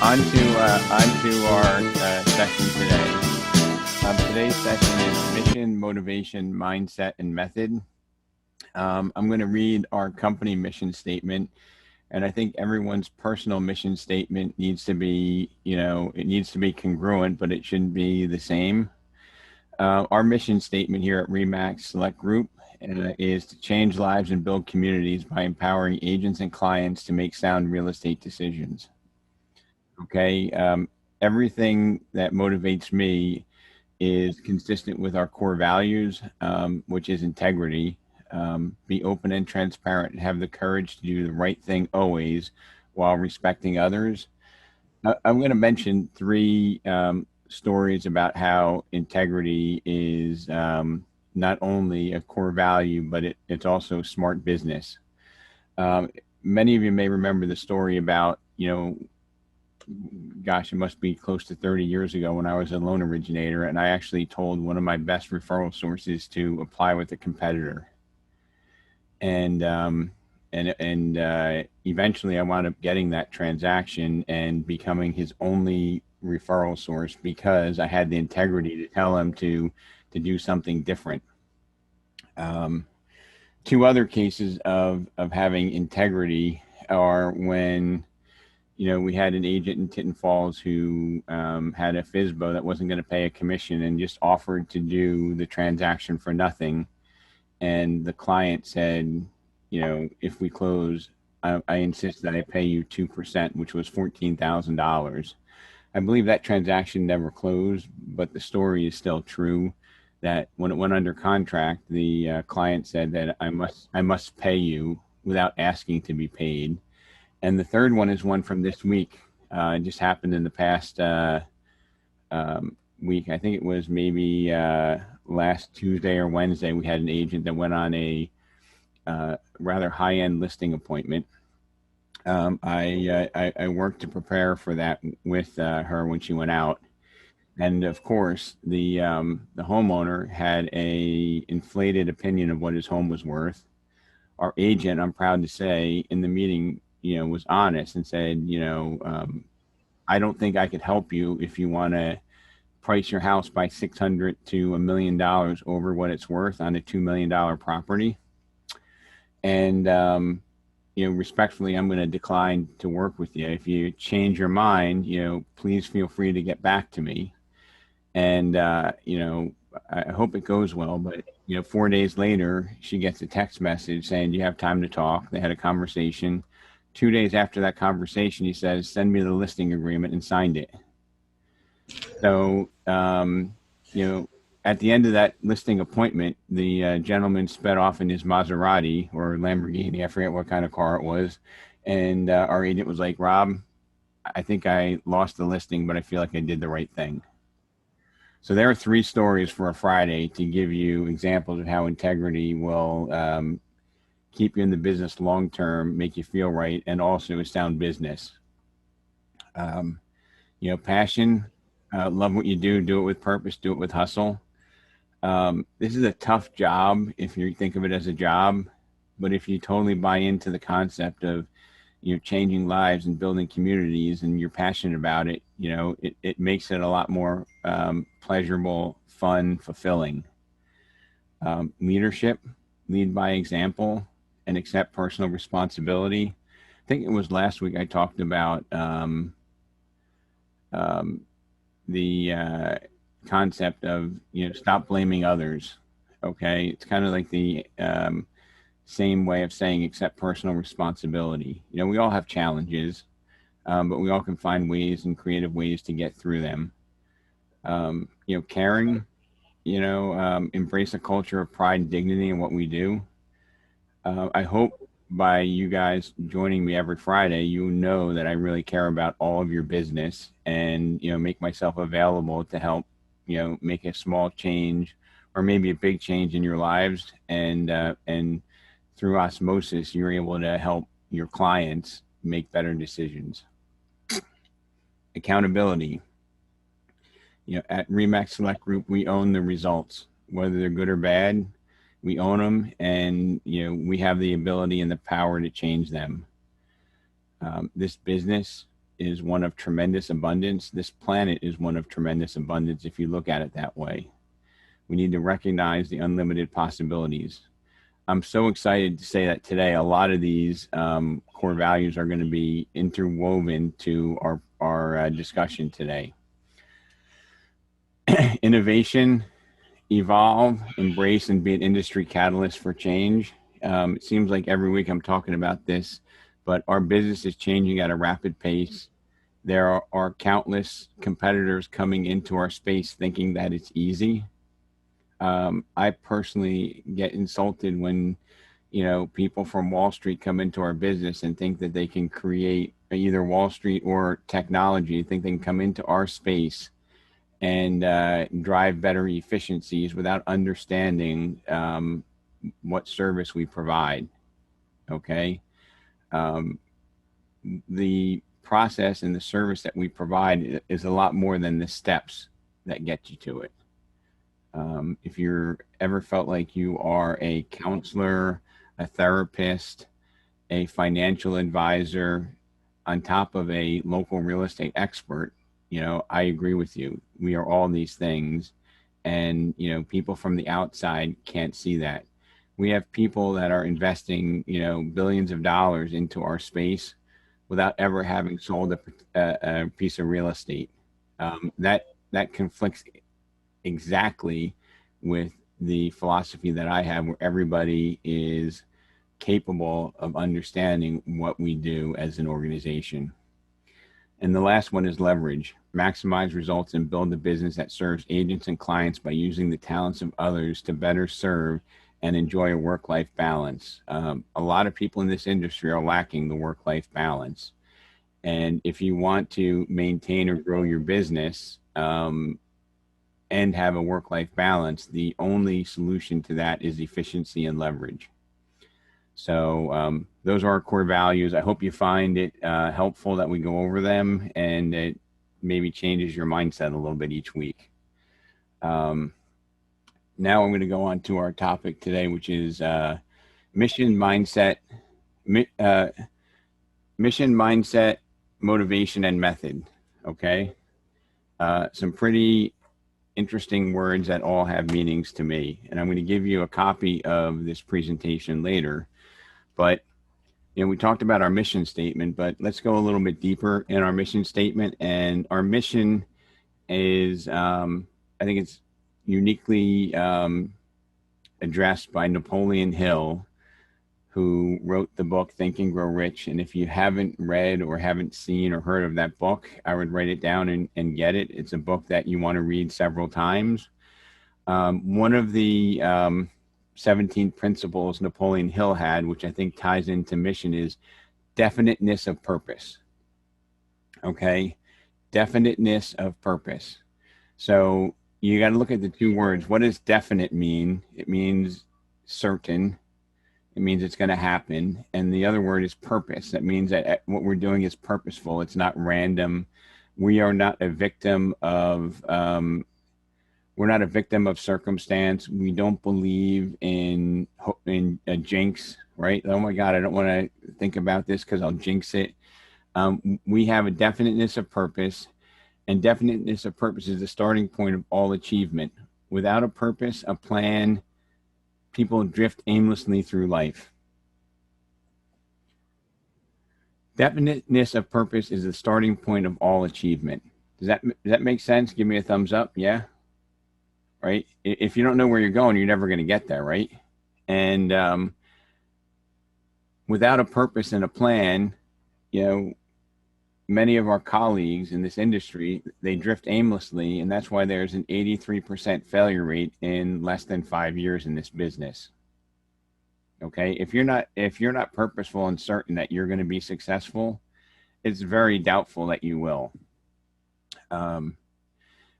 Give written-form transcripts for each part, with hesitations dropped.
On to our session today. Today's session is mission, motivation, mindset, and method. I'm going to read our company mission statement, and I think everyone's personal mission statement needs to be, it needs to be congruent, but it shouldn't be the same. Our mission statement here at Remax Select Group is to change lives and build communities by empowering agents and clients to make sound real estate decisions. Okay. Everything that motivates me is consistent with our core values, which is integrity, be open and transparent, and have the courage to do the right thing always while respecting others. I'm going to mention three stories about how integrity is not only a core value, but it's also smart business. Many of you may remember the story about, gosh, it must be close to 30 years ago when I was a loan originator, and I actually told one of my best referral sources to apply with a competitor. And eventually I wound up getting that transaction and becoming his only referral source because I had the integrity to tell him to do something different. Two other cases of having integrity are when we had an agent in Tinton Falls who had a FSBO that wasn't going to pay a commission and just offered to do the transaction for nothing. And the client said, if we close, I insist that I pay you 2%, which was $14,000. I believe that transaction never closed, but the story is still true that when it went under contract, the client said that I must pay you without asking to be paid. And the third one is one from this week. It just happened in the past week. I think it was maybe last Tuesday or Wednesday. We had an agent that went on a rather high-end listing appointment. I worked to prepare for that with her when she went out. And of course, the homeowner had a inflated opinion of what his home was worth. Our agent, I'm proud to say, in the meeting, was honest and said, I don't think I could help you if you want to price your house by $600,000 to $1 million over what it's worth on a $2 million property. And, respectfully, I'm going to decline to work with you. If you change your mind, please feel free to get back to me. And, I hope it goes well, but, 4 days later, she gets a text message saying, do you have time to talk? They had a conversation. 2 days after that conversation, he says, send me the listing agreement, and signed it. So, at the end of that listing appointment, the gentleman sped off in his Maserati or Lamborghini. I forget what kind of car it was. And our agent was like, Rob, I think I lost the listing, but I feel like I did the right thing. So there are three stories for a Friday to give you examples of how integrity will keep you in the business long-term, make you feel right, and also a sound business. Passion, love what you do it with purpose, do it with hustle. This is a tough job if you think of it as a job, but if you totally buy into the concept of, changing lives and building communities and you're passionate about it, it makes it a lot more pleasurable, fun, fulfilling. Leadership, lead by example and accept personal responsibility. I think it was last week I talked about the concept of, stop blaming others. Okay. It's kind of like the same way of saying accept personal responsibility. We all have challenges, but we all can find ways and creative ways to get through them. Caring, embrace a culture of pride and dignity in what we do. I hope by you guys joining me every Friday, that I really care about all of your business and, make myself available to help, make a small change or maybe a big change in your lives. And through osmosis, you're able to help your clients make better decisions. Accountability. At Remax Select Group, we own the results, whether they're good or bad. We own them, and we have the ability and the power to change them. This business is one of tremendous abundance. This planet is one of tremendous abundance if you look at it that way. We need to recognize the unlimited possibilities. I'm so excited to say that today a lot of these core values are going to be interwoven to our discussion today. Innovation, evolve, embrace, and be an industry catalyst for change. It seems like every week I'm talking about this, but our business is changing at a rapid pace. There are countless competitors coming into our space thinking that it's easy. I personally get insulted when, people from Wall Street come into our business and think that they can create either Wall Street or technology, think they can come into our space and drive better efficiencies without understanding what service we provide. Okay. The process and the service that we provide is a lot more than the steps that get you to it. If you're ever felt like you are a counselor, a therapist, a financial advisor, on top of a local real estate expert, I agree with you. We are all these things. And, people from the outside can't see that. We have people that are investing, billions of dollars into our space without ever having sold a piece of real estate. That conflicts exactly with the philosophy that I have, where everybody is capable of understanding what we do as an organization. And the last one is leverage. Maximize results and build a business that serves agents and clients by using the talents of others to better serve and enjoy a work-life balance. A lot of people in this industry are lacking the work-life balance. And if you want to maintain or grow your business and have a work-life balance, the only solution to that is efficiency and leverage. So those are our core values. I hope you find it helpful that we go over them, and it maybe changes your mindset a little bit each week. Now I'm going to go on to our topic today, which is mission mindset, motivation, and method. Okay. Some pretty interesting words that all have meanings to me. And I'm going to give you a copy of this presentation later. But, we talked about our mission statement, but let's go a little bit deeper in our mission statement. And our mission is, I think it's uniquely addressed by Napoleon Hill, who wrote the book Think and Grow Rich. And if you haven't read or haven't seen or heard of that book, I would write it down and get it. It's a book that you want to read several times. One of the 17 principles Napoleon Hill had, which I think ties into mission, is definiteness of purpose. Okay. Definiteness of purpose. So you got to look at the two words. What does definite mean? It means certain. It means it's going to happen. And the other word is purpose. That means that what we're doing is purposeful. It's not random. We are not a victim of, we're not a victim of circumstance. We don't believe in a jinx, right? Oh my God, I don't want to think about this because I'll jinx it. We have a definiteness of purpose, and definiteness of purpose is the starting point of all achievement. Without a purpose, a plan, people drift aimlessly through life. Definiteness of purpose is the starting point of all achievement. Does that make sense? Give me a thumbs up. Yeah. Right. If you don't know where you're going, you're never going to get there. Right. And without a purpose and a plan, many of our colleagues in this industry, they drift aimlessly. And that's why there's an 83% failure rate in less than 5 years in this business. Okay. If you're not purposeful and certain that you're going to be successful, it's very doubtful that you will.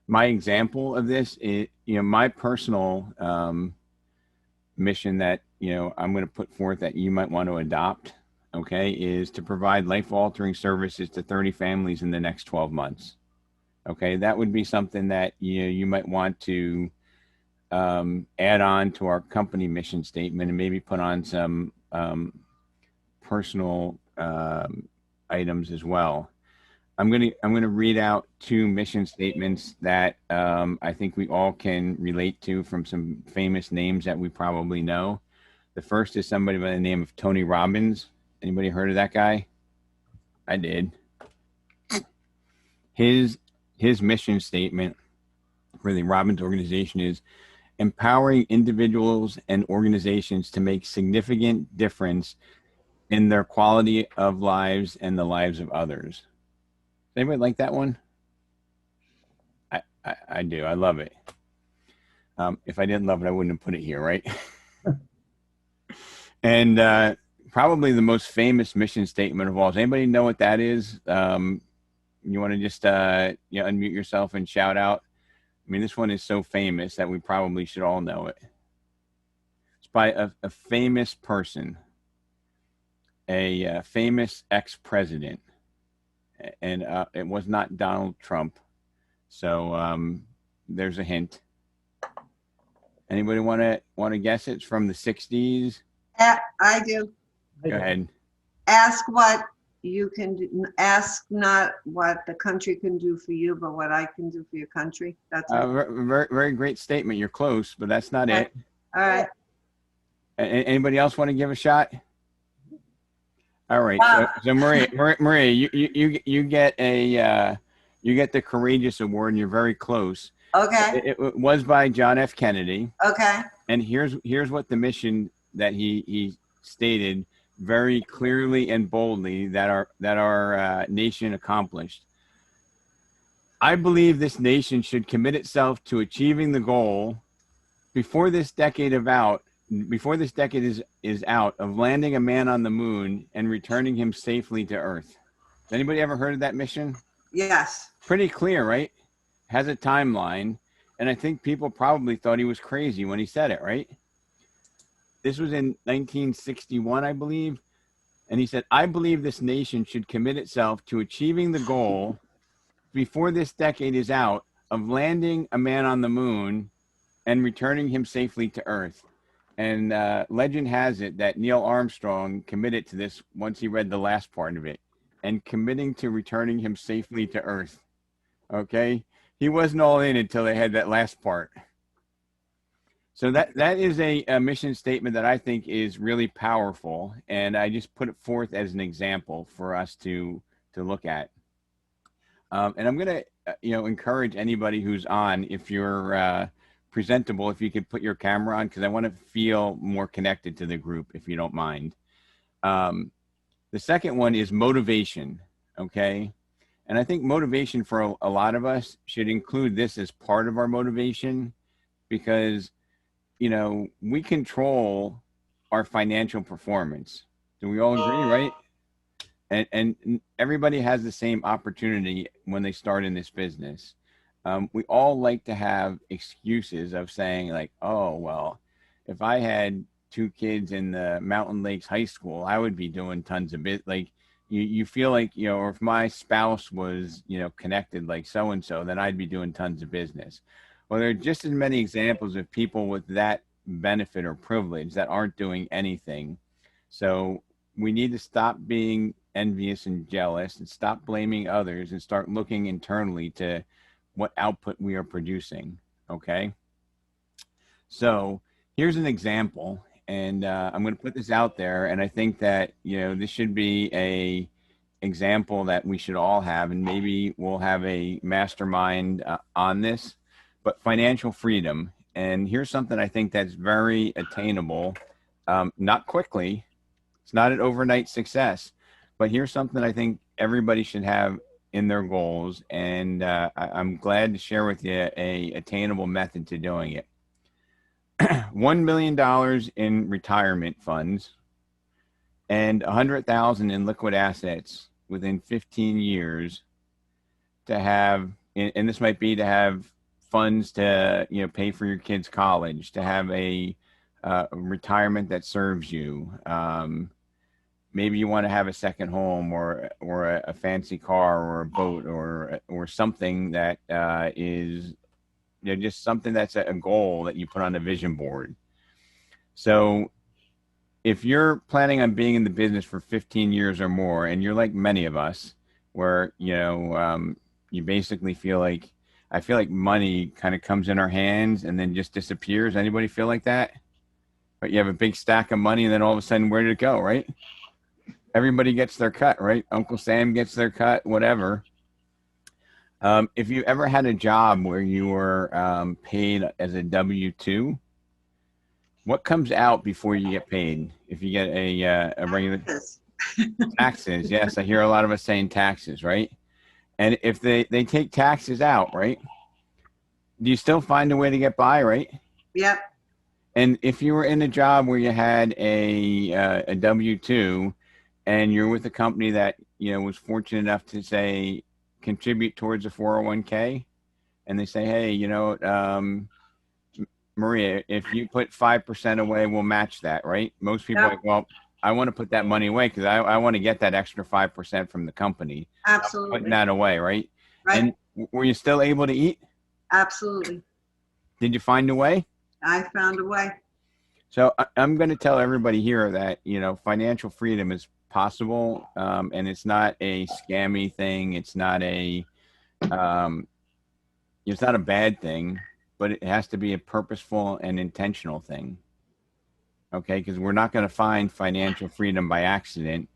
My example of this is, my personal mission that, I'm going to put forth that you might want to adopt, okay, is to provide life-altering services to 30 families in the next 12 months. Okay, that would be something that you might want to add on to our company mission statement and maybe put on some personal items as well. I'm gonna read out two mission statements that I think we all can relate to from some famous names that we probably know. The first is somebody by the name of Tony Robbins. Anybody heard of that guy? I did. His his mission statement for the Robbins organization is empowering individuals and organizations to make significant difference in their quality of lives and the lives of others. Does anybody like that one? I do. I love it. If I didn't love it, I wouldn't have put it here, right? And probably the most famous mission statement of all. Does anybody know what that is? You want to just unmute yourself and shout out? I mean, this one is so famous that we probably should all know it. It's by a famous person, a famous ex-president, and it was not Donald Trump. So there's a hint. Anybody want to guess it? It's from the 60s. I do. Go ahead. Ask what you can do. Ask not what the country can do for you, but what I can do for your country. That's it. Very, very great statement. You're close, but that's not it. All right. Anybody else want to give a shot? All right. So Maria, you get the Courageous Award, and you're very close. Okay. It was by John F. Kennedy. Okay. And here's what the mission that he stated very clearly and boldly that our nation accomplished. I believe this nation should commit itself to achieving the goal before this decade is out of landing a man on the moon and returning him safely to Earth. Has anybody ever heard of that mission? Yes. Pretty clear, right? Has a timeline, and I think people probably thought he was crazy when he said it, right? This was in 1961, I believe. And he said, I believe this nation should commit itself to achieving the goal before this decade is out of landing a man on the moon and returning him safely to Earth. And legend has it that Neil Armstrong committed to this once he read the last part of it, and committing to returning him safely to Earth. Okay? He wasn't all in until they had that last part. So that is a mission statement that I think is really powerful, and I just put it forth as an example for us to look at. And I'm going to encourage anybody who's on, if you're presentable, if you could put your camera on, because I want to feel more connected to the group, if you don't mind. The second one is motivation. Okay. And I think motivation for a lot of us should include this as part of our motivation, because we control our financial performance. Do we all agree, right? And everybody has the same opportunity when they start in this business. We all like to have excuses of saying like, oh, well, if I had 2 kids in the Mountain Lakes High School, I would be doing tons of it. Like you feel like, or if my spouse was, connected like so-and-so, then I'd be doing tons of business. Well, there are just as many examples of people with that benefit or privilege that aren't doing anything. So we need to stop being envious and jealous and stop blaming others and start looking internally to what output we are producing. Okay. So here's an example, and I'm going to put this out there. And I think that, this should be a example that we should all have, and maybe we'll have a mastermind on this. But financial freedom. And here's something I think that's very attainable, not quickly. It's not an overnight success, but here's something I think everybody should have in their goals. And I'm glad to share with you a attainable method to doing it. $1 million in retirement funds and $100,000 in liquid assets within 15 years to have, and this might be to have funds to pay for your kids' college, to have a retirement that serves you. Maybe you want to have a second home or a fancy car or a boat or something that is just something that's a goal that you put on a vision board. So if you're planning on being in the business for 15 years or more, and you're like many of us, where, you basically feel like, I feel like money kind of comes in our hands and then just disappears. Anybody feel like that? But you have a big stack of money and then all of a sudden, where did it go, right? Everybody gets their cut, right? Uncle Sam gets their cut, whatever. If you ever had a job where you were paid as a W-2, what comes out before you get paid? If you get a regular taxes, yes, I hear a lot of us saying taxes, right? And if they take taxes out, right? Do you still find a way to get by, right? Yep. And if you were in a job where you had a W-2 and you're with a company that, was fortunate enough to say contribute towards a 401k, and they say, hey, Maria, if you put 5% away, we'll match that, right? Most people are like, well, I want to put that money away because I want to get that extra 5% from the company. Absolutely. Putting that away, right? Right. And were you still able to eat? Absolutely. Did you find a way? I found a way. So I'm going to tell everybody here that, financial freedom is possible, and it's not a scammy thing. It's not a bad thing, but it has to be a purposeful and intentional thing. Okay, because we're not going to find financial freedom by accident.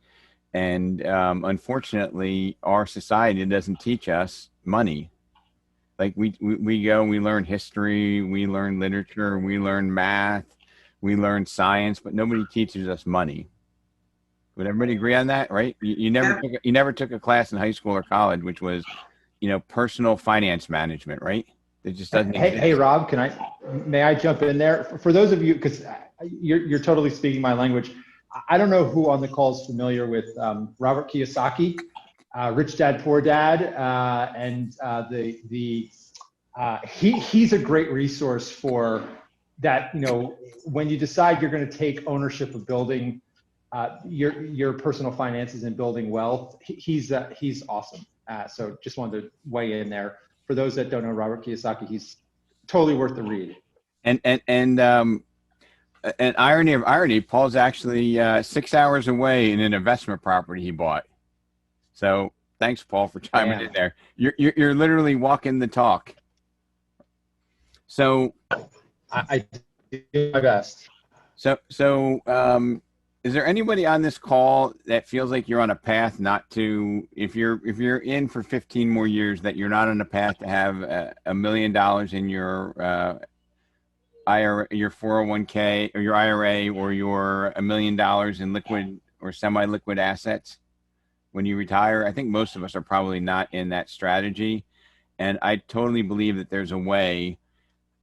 And unfortunately, our society doesn't teach us money. Like we go, we learn history, we learn literature, we learn math, we learn science, but nobody teaches us money. Would everybody agree on that, right? You never took a class in high school or college, which was, personal finance management, right? It just doesn't exist. Hey, Rob, may I jump in there? For those of you, because you're totally speaking my language. I don't know who on the call is familiar with Robert Kiyosaki, Rich Dad, Poor Dad, and he's a great resource for that. When you decide you're going to take ownership of building your personal finances and building wealth, he's awesome. So just wanted to weigh in there. For those that don't know Robert Kiyosaki, he's totally worth the read. And irony of irony, Paul's actually 6 hours away in an investment property he bought. So thanks, Paul, for chiming in there. You're literally walking the talk. So I do my best. So is there anybody on this call that feels like you're on a path not to, if you're in for 15 more years, that you're not on a path to have $1 million in your IRA, your 401k, or your IRA, or your $1 million in liquid or semi-liquid assets when you retire? I think most of us are probably not in that strategy, and I totally believe that there's a way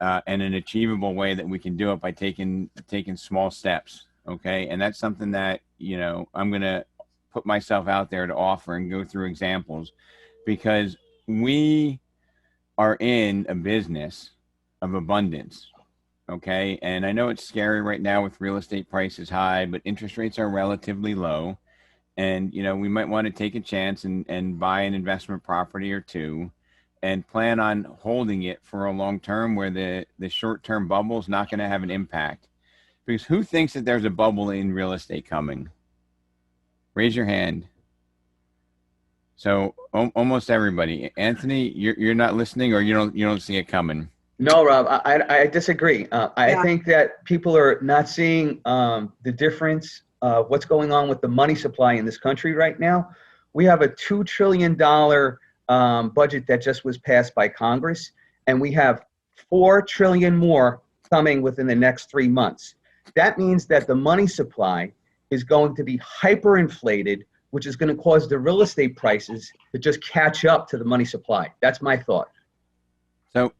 and an achievable way that we can do it by taking small steps. Okay. And that's something that, I'm going to put myself out there to offer and go through examples, because we are in a business of abundance. Okay. And I know it's scary right now with real estate prices high, but interest rates are relatively low. And, we might want to take a chance and buy an investment property or two and plan on holding it for a long term, where the short-term bubble is not going to have an impact. Because who thinks that there's a bubble in real estate coming? Raise your hand. So almost everybody. Anthony, you're not listening, or you don't see it coming. No, Rob, I disagree. I think that people are not seeing the difference of what's going on with the money supply in this country right now. We have a $2 trillion budget that just was passed by Congress, and we have $4 trillion more coming within the next 3 months. That means that the money supply is going to be hyperinflated, which is going to cause the real estate prices to just catch up to the money supply. That's my thought. So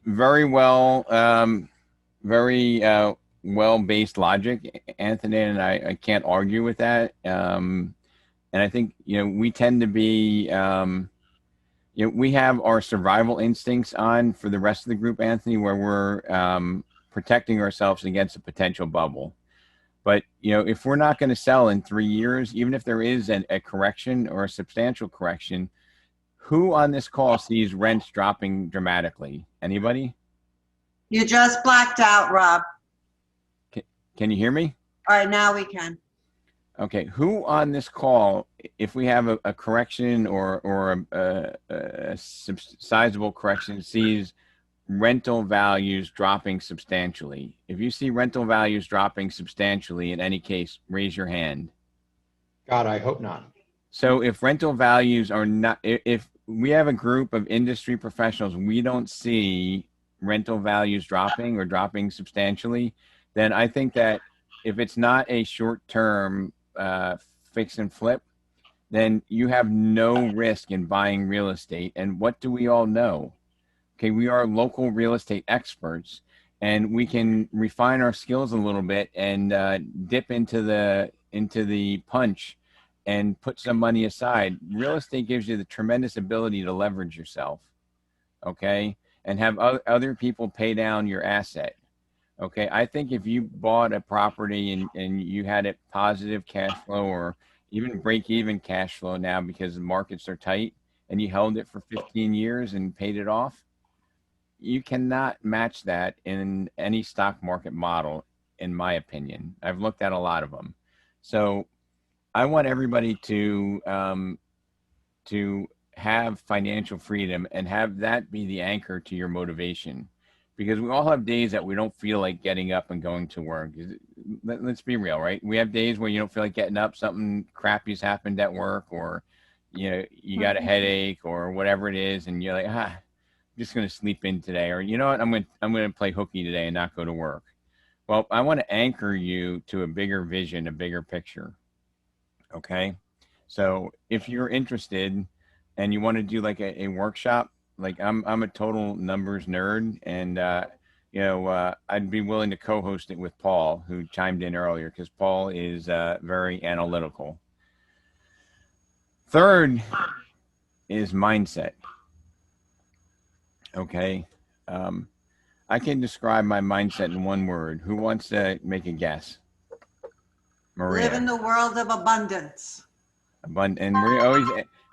very well, well-based logic, Anthony, and I can't argue with that. And I think, we tend to be, we have our survival instincts on for the rest of the group, Anthony, where we're protecting ourselves against a potential bubble. But, if we're not going to sell in 3 years, even if there is a correction or a substantial correction, who on this call sees rents dropping dramatically? Anybody? You just blacked out, Rob. Can you hear me? All right, now we can. Okay, who on this call, if we have a correction or a sizable correction, sees rental values dropping substantially? If you see rental values dropping substantially in any case, raise your hand. God, I hope not. So if rental values are not, if we have a group of industry professionals, we don't see rental values dropping or dropping substantially, then I think that if it's not a short-term fix and flip, then you have no risk in buying real estate. And what do we all know? Okay, we are local real estate experts, and we can refine our skills a little bit and dip into the punch and put some money aside. Real estate gives you the tremendous ability to leverage yourself, okay, and have other people pay down your asset. Okay, I think if you bought a property and you had it positive cash flow or even break even cash flow now because the markets are tight and you held it for 15 years and paid it off, you cannot match that in any stock market model, in my opinion. I've looked at a lot of them. So I want everybody to have financial freedom and have that be the anchor to your motivation, because we all have days that we don't feel like getting up and going to work. Let's be real, right? We have days where you don't feel like getting up, something crappy's happened at work, or you got a headache or whatever it is, and you're like, I'm just going to sleep in today, or you know what, I'm going to play hooky today and not go to work. Well, I want to anchor you to a bigger vision, a bigger picture. Okay. So if you're interested and you want to do like a workshop, like I'm a total numbers nerd, and I'd be willing to co-host it with Paul, who chimed in earlier, because Paul is very analytical. Third is mindset. Okay. I can describe my mindset in one word. Who wants to make a guess? Maria. Live in the world of abundance. And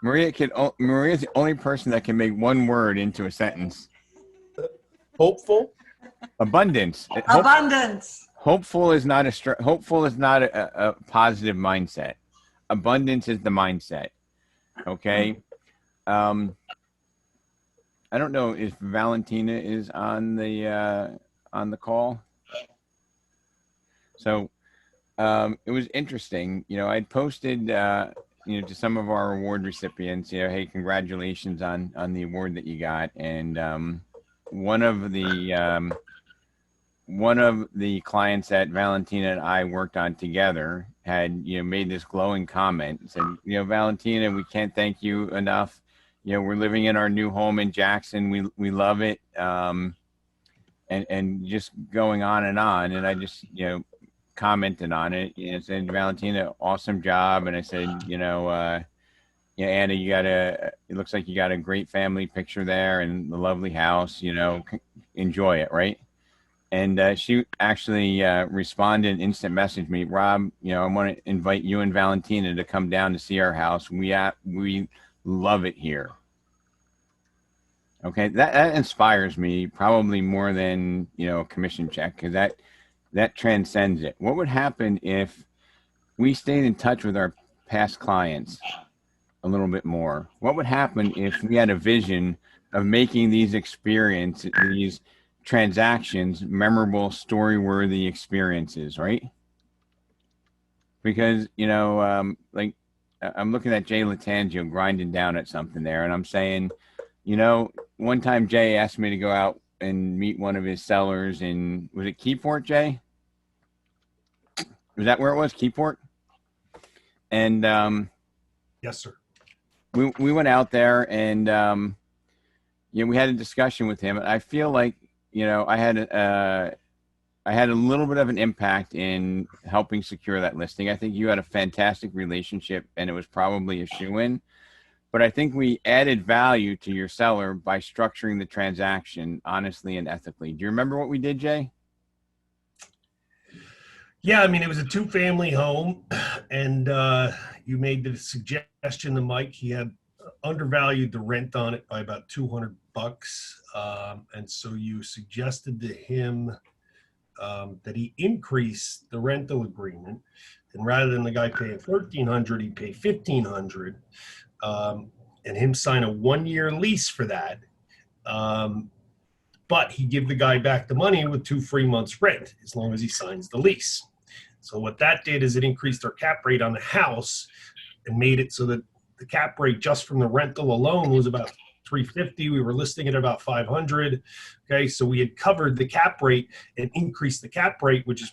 Maria's the only person that can make one word into a sentence. Hopeful. Abundance. Abundance. Hopeful is not a positive mindset. Abundance is the mindset. Okay. I don't know if Valentina is on the call. So it was interesting. I'd posted to some of our award recipients, hey, congratulations on the award that you got. And one of the clients that Valentina and I worked on together had made this glowing comment, said, Valentina, we can't thank you enough. We're living in our new home in Jackson. We love it. And just going on. And I just, commented on it, said, Valentina, awesome job. And I said, Anna, it looks like you got a great family picture there and the lovely house, enjoy it. Right. And she actually responded, instant message me, Rob, I want to invite you and Valentina to come down to see our house. We love it here. Okay, that inspires me probably more than a commission check, because that transcends it. What would happen if we stayed in touch with our past clients a little bit more? What would happen if we had a vision of making these transactions memorable, story-worthy experiences, right? Because like I'm looking at Jay Latangio grinding down at something there, and I'm saying, one time Jay asked me to go out and meet one of his sellers in, was it Keyport, Jay? Was that where it was, Keyport? And Yes, sir. We went out there, and we had a discussion with him. I feel like I had a little bit of an impact in helping secure that listing. I think you had a fantastic relationship, and it was probably a shoo-in. But I think we added value to your seller by structuring the transaction honestly and ethically. Do you remember what we did, Jay? Yeah, I mean, it was a 2-family home, and you made the suggestion to Mike. He had undervalued the rent on it by about $200, and so you suggested to him that he increase the rental agreement. And rather than the guy paying $1,300, he paid $1,500, and him sign a 1-year lease for that. But he give the guy back the money with 2 free months rent as long as he signs the lease. So what that did is it increased our cap rate on the house and made it so that the cap rate just from the rental alone was about $350. We were listing it at about $500. Okay, so we had covered the cap rate and increased the cap rate, which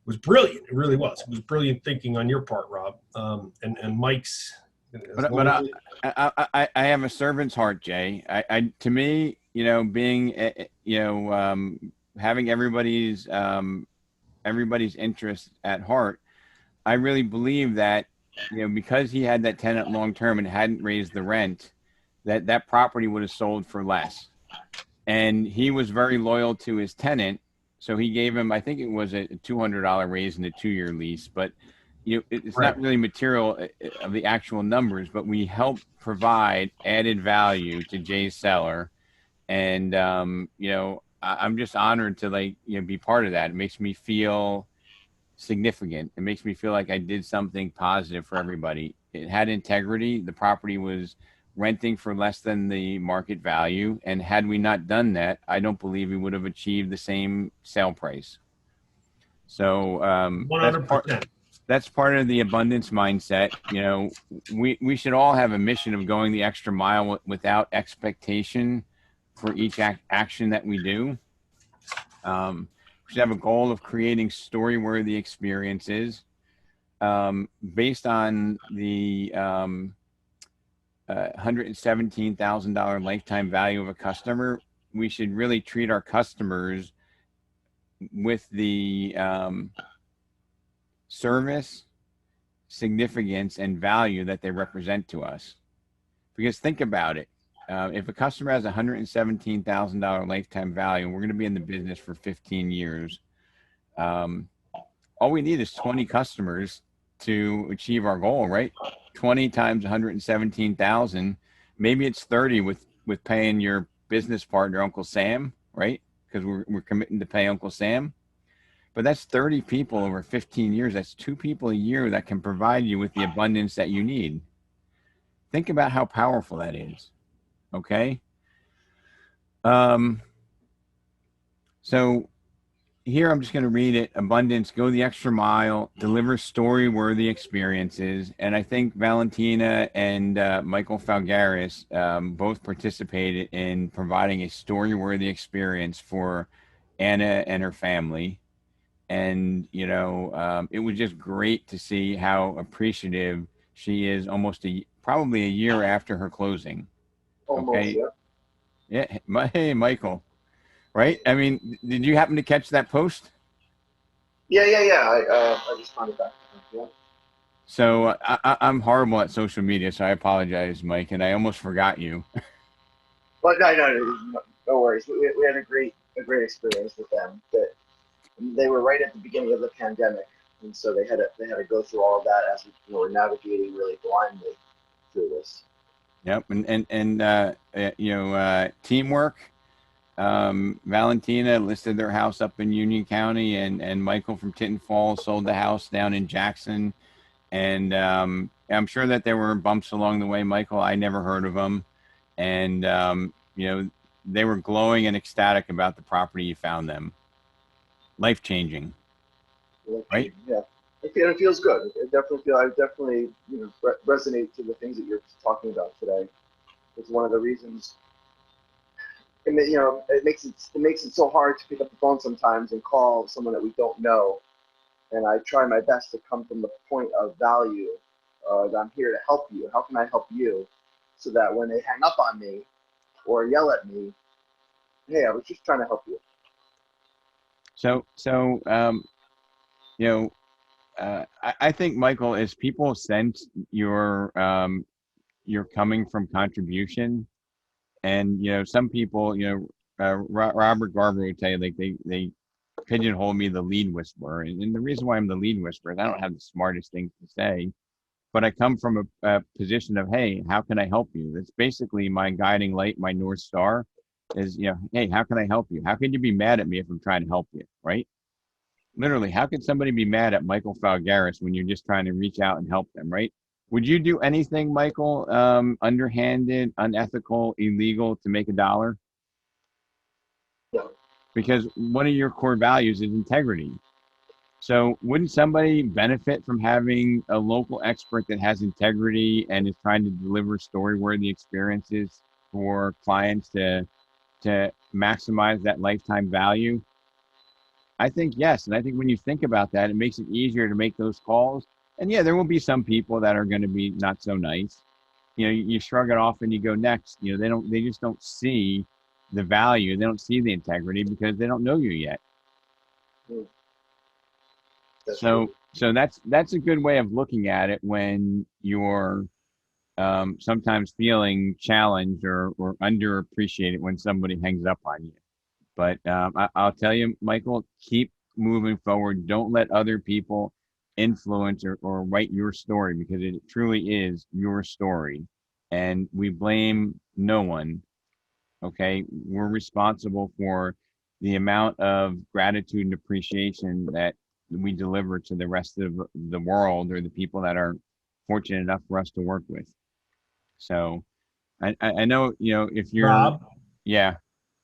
was brilliant. It really was. It was brilliant thinking on your part, Rob, and Mike's. But I have a servant's heart, Jay. To me, being, having everybody's interest at heart, I really believe that, because he had that tenant long-term and hadn't raised the rent, that property would have sold for less. And he was very loyal to his tenant. So he gave him, I think it was a $200 raise in the 2-year lease, but it's Right. not really material of the actual numbers, but we help provide added value to Jay's seller. And, I'm just honored to be part of that. It makes me feel significant. It makes me feel like I did something positive for everybody. It had integrity. The property was renting for less than the market value. And had we not done that, I don't believe we would have achieved the same sale price. So 100%. that's part of the abundance mindset. We should all have a mission of going the extra mile without expectation for each action that we do. We should have a goal of creating story-worthy experiences based on the $117,000 lifetime value of a customer. We should really treat our customers with the service, significance, and value that they represent to us. Because think about it. If a customer has $117,000 lifetime value, and we're going to be in the business for 15 years, all we need is 20 customers to achieve our goal, right? 20 times 117,000. Maybe it's 30 with paying your business partner, Uncle Sam, right? Because we're committing to pay Uncle Sam. But that's 30 people over 15 years. That's 2 people a year that can provide you with the abundance that you need. Think about how powerful that is. Okay. So here I'm just going to read it. Abundance, go the extra mile, deliver story-worthy experiences. And I think Valentina and Michael Falgaris both participated in providing a story-worthy experience for Anna and her family. And, it was just great to see how appreciative she is probably a year after her closing. Almost, Okay. Yeah. Hey, Michael. Right? I mean, did you happen to catch that post? Yeah. I responded back. Yeah. So I'm horrible at social media, so I apologize, Mike, and I almost forgot you. But no worries. We had a great experience with them. That they were right at the beginning of the pandemic, and so they had to go through all of that as we were navigating really blindly through this. Yep, and teamwork. Valentina listed their house up in Union County, and Michael from Tinton Falls sold the house down in Jackson. And I'm sure that there were bumps along the way, Michael. I never heard of them, and they were glowing and ecstatic about the property you found them. Life-changing, right? Yeah, it feels good. I definitely resonate to the things that you're talking about today. It's one of the reasons. It makes it so hard to pick up the phone sometimes and call someone that we don't know. And I try my best to come from the point of value. That I'm here to help you. How can I help you? So that when they hang up on me or yell at me, hey, I was just trying to help you. I think, Michael, as people sense you're coming from contribution, and some people, Robert Garber would tell you, like they pigeonhole me the lead whisperer, and the reason why I'm the lead whisperer is I don't have the smartest things to say, but I come from a position of, hey, how can I help you? That's basically my guiding light, my North Star is, hey, how can I help you? How can you be mad at me if I'm trying to help you, right? Literally, how could somebody be mad at Michael Falgaris when you're just trying to reach out and help them, right? Would you do anything, Michael, underhanded, unethical, illegal to make a dollar? No. Because one of your core values is integrity. So wouldn't somebody benefit from having a local expert that has integrity and is trying to deliver story-worthy experiences for clients to maximize that lifetime value? I think yes. And I think when you think about that, it makes it easier to make those calls. And yeah, there will be some people that are going to be not so nice. You know, you shrug it off and you go next. You know, they just don't see the value. They don't see the integrity because they don't know you yet. That's So, true. so that's a good way of looking at it when you're sometimes feeling challenged or underappreciated when somebody hangs up on you. But I'll tell you, Michael, keep moving forward. Don't let other people influence or write your story because it truly is your story. And we blame no one. Okay. We're responsible for the amount of gratitude and appreciation that we deliver to the rest of the world or the people that are fortunate enough for us to work with. So I know, you know, if you're, Rob, yeah,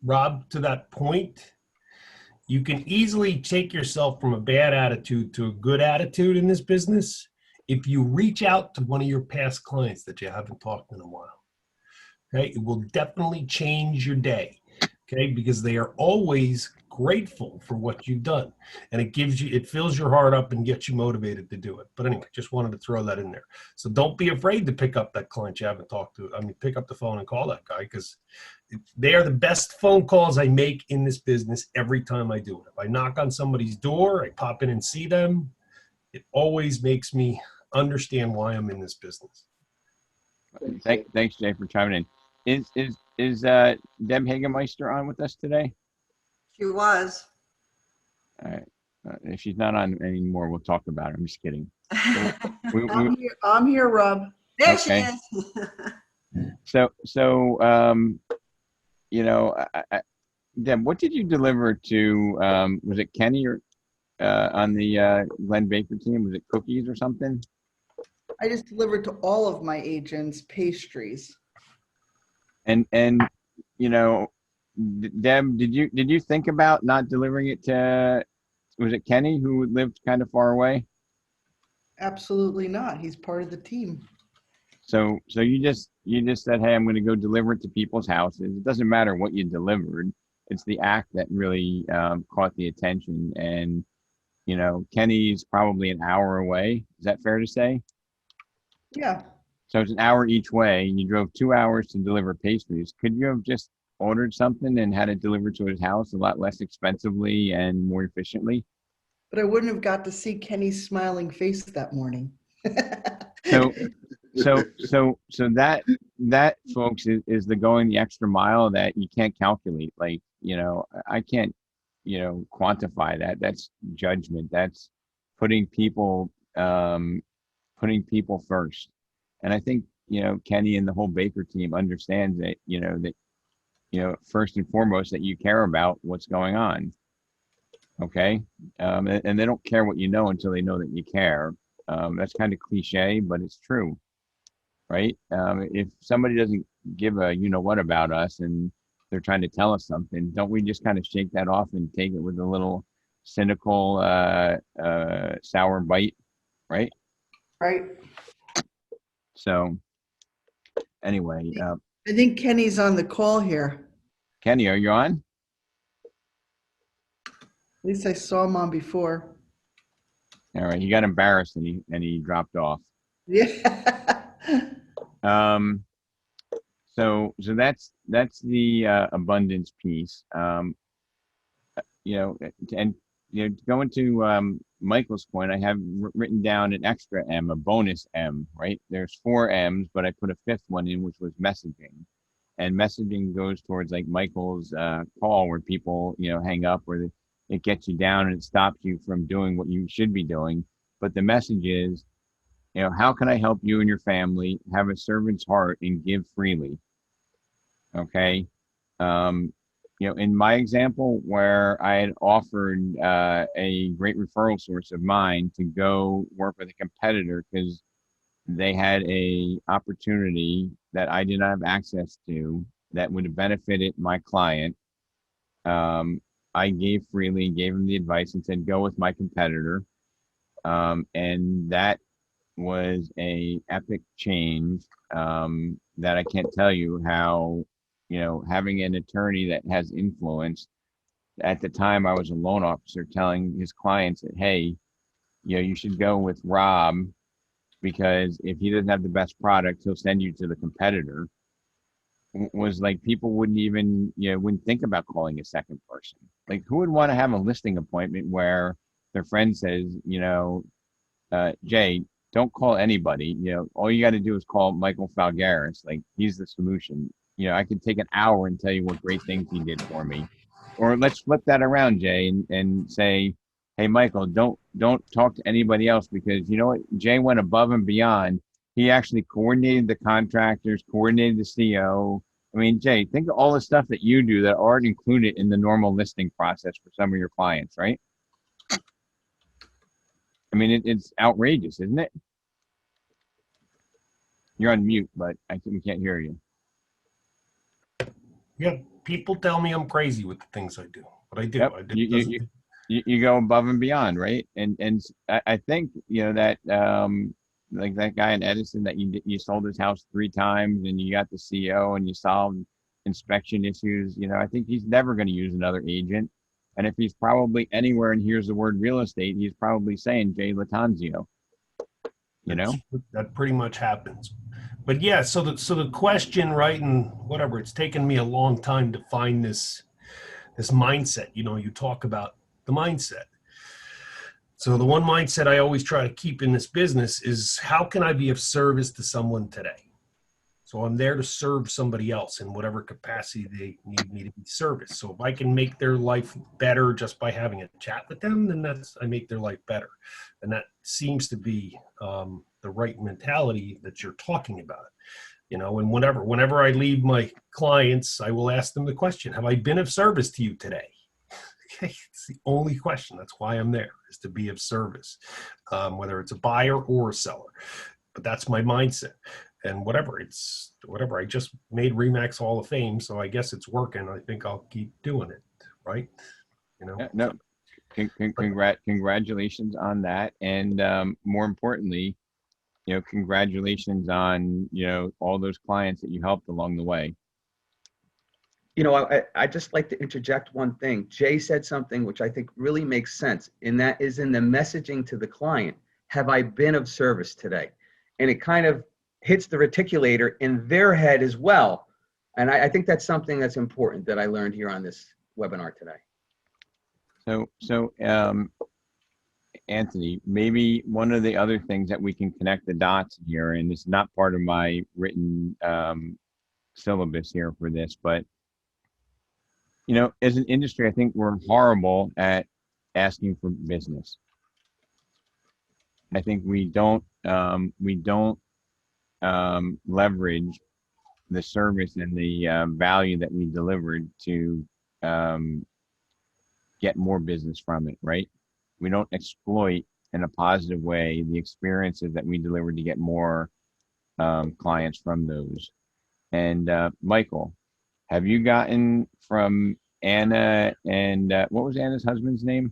Rob, to that point, you can easily take yourself from a bad attitude to a good attitude in this business if you reach out to one of your past clients that you haven't talked in a while. Okay, it will definitely change your day. Okay, because they are always grateful for what you've done, and it fills your heart up and gets you motivated to do it. But anyway, just wanted to throw that in there. So don't be afraid to pick up that client you haven't talked to. I mean, pick up the phone and call that guy because they are the best phone calls I make in this business every time I do it. If I knock on somebody's door, I pop in and see them. It always makes me understand why I'm in this business. Thanks, Jay, for chiming in. Is Deb Hagemeister on with us today? She was. All right. If she's not on anymore, we'll talk about her. I'm just kidding. We, I'm here, Rob. There she Okay. is. so you know, Deb, what did you deliver to? Was it Kenny or on the Glenn Baker team? Was it cookies or something? I just delivered to all of my agents pastries. And you know, Deb, did you think about not delivering it to? Was it Kenny who lived kind of far away? Absolutely not. He's part of the team. So you just said, hey, I'm going to go deliver it to people's houses. It doesn't matter what you delivered. It's the act that really caught the attention. And, you know, Kenny's probably an hour away. Is that fair to say? Yeah. So it's an hour each way, and you drove 2 hours to deliver pastries. Could you have just ordered something and had it delivered to his house a lot less expensively and more efficiently? But I wouldn't have got to see Kenny's smiling face that morning. So that folks is the going the extra mile that you can't calculate. Like, you know, I can't, you know, quantify that. That's judgment. That's putting people first. And I think, you know, Kenny and the whole Baker team understands that, you know, first and foremost that you care about what's going on. Okay. And they don't care what you know until they know that you care. That's kind of cliche, but it's true. Right? If somebody doesn't give a you know what about us and they're trying to tell us something, don't we just kind of shake that off and take it with a little cynical, sour bite, right? Right. So anyway, I think Kenny's on the call here. Kenny, are you on? At least I saw him on before. All right, he got embarrassed and he dropped off. Yeah. So that's the abundance piece. You know, and you know, going to Michael's point, I have written down an extra M, a bonus M, right? There's 4 M's, but I put a 5th one in, which was messaging. And messaging goes towards like Michael's call where people, you know, hang up or it gets you down and it stops you from doing what you should be doing. But the message is, you know, how can I help you and your family have a servant's heart and give freely? Okay. You in my example where I had offered a great referral source of mine to go work with a competitor because they had a opportunity that I did not have access to that would have benefited my client. I gave freely, gave him the advice and said, go with my competitor. And that was a epic change that I can't tell you how, having an attorney that has influence. At the time, I was a loan officer telling his clients that, hey, you should go with Rob because if he doesn't have the best product, he'll send you to the competitor. Was like people wouldn't even, wouldn't think about calling a second person. Like who would want to have a listing appointment where their friend says, Jay, don't call anybody. All you got to do is call Michael Falgaris. Like he's the solution. I could take an hour and tell you what great things he did for me. Or let's flip that around, Jay, and say, hey, Michael, don't talk to anybody else because you know what? Jay went above and beyond. He actually coordinated the contractors, coordinated the CO. I mean, Jay, think of all the stuff that you do that aren't included in the normal listing process for some of your clients, right? I mean, it's outrageous, isn't it? You're on mute, but we can't hear you. Yeah, people tell me I'm crazy with the things I do, but I do. Yep. I do. You go above and beyond, right? And I think that like that guy in Edison that you sold his house 3 times and you got the CO and you solved inspection issues. I think he's never going to use another agent. And if he's probably anywhere and hears the word real estate, he's probably saying Jay Latanzio. That pretty much happens. But yeah, so the question, right, and whatever, it's taken me a long time to find this mindset. You talk about the mindset. So the one mindset I always try to keep in this business is how can I be of service to someone today? So I'm there to serve somebody else in whatever capacity they need me to be serviced. So if I can make their life better just by having a chat with them, then I make their life better. And that seems to be the right mentality that you're talking about. And whenever I leave my clients, I will ask them the question, have I been of service to you today? Okay, it's the only question. That's why I'm there, is to be of service, whether it's a buyer or a seller. But that's my mindset. And whatever, I just made Remax Hall of Fame, so I guess it's working. I think I'll keep doing it, right? Yeah, no, congratulations on that. And more importantly, congratulations on, all those clients that you helped along the way. I just like to interject one thing. Jay said something which I think really makes sense, and that is in the messaging to the client. Have I been of service today? And it kind of hits the reticulator in their head as well. And I think that's something that's important that I learned here on this webinar today. So Anthony, maybe one of the other things that we can connect the dots here, and it's not part of my written syllabus here for this, but as an industry, I think we're horrible at asking for business. I think we don't leverage the service and the value that we delivered to get more business from it, right? We don't exploit in a positive way the experiences that we delivered to get more clients from those. And Michael, have you gotten from Anna and what was Anna's husband's name?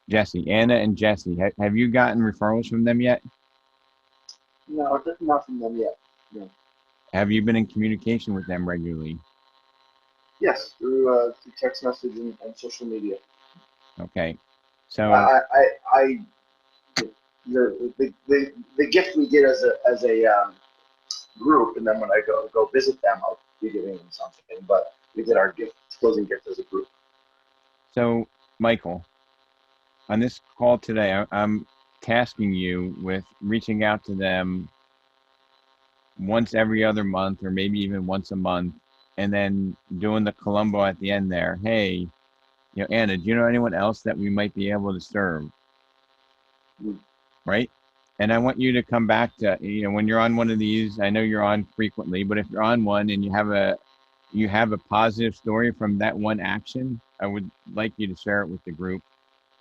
Jesse. Anna and Jesse. Have you gotten referrals from them yet? No, not from them yet. No. Have you been in communication with them regularly? Yes, through text message and social media. Okay, so the gift we get as a group, and then when I go visit them, I'll be giving them something. But we did our closing gift as a group. So Michael, on this call today, I'm tasking you with reaching out to them once every other month, or maybe even once a month, and then doing the Columbo at the end there. Hey, Anna, do you know anyone else that we might be able to serve? Right? And I want you to come back to, when you're on one of these, I know you're on frequently, but if you're on one and you have you have a positive story from that one action, I would like you to share it with the group.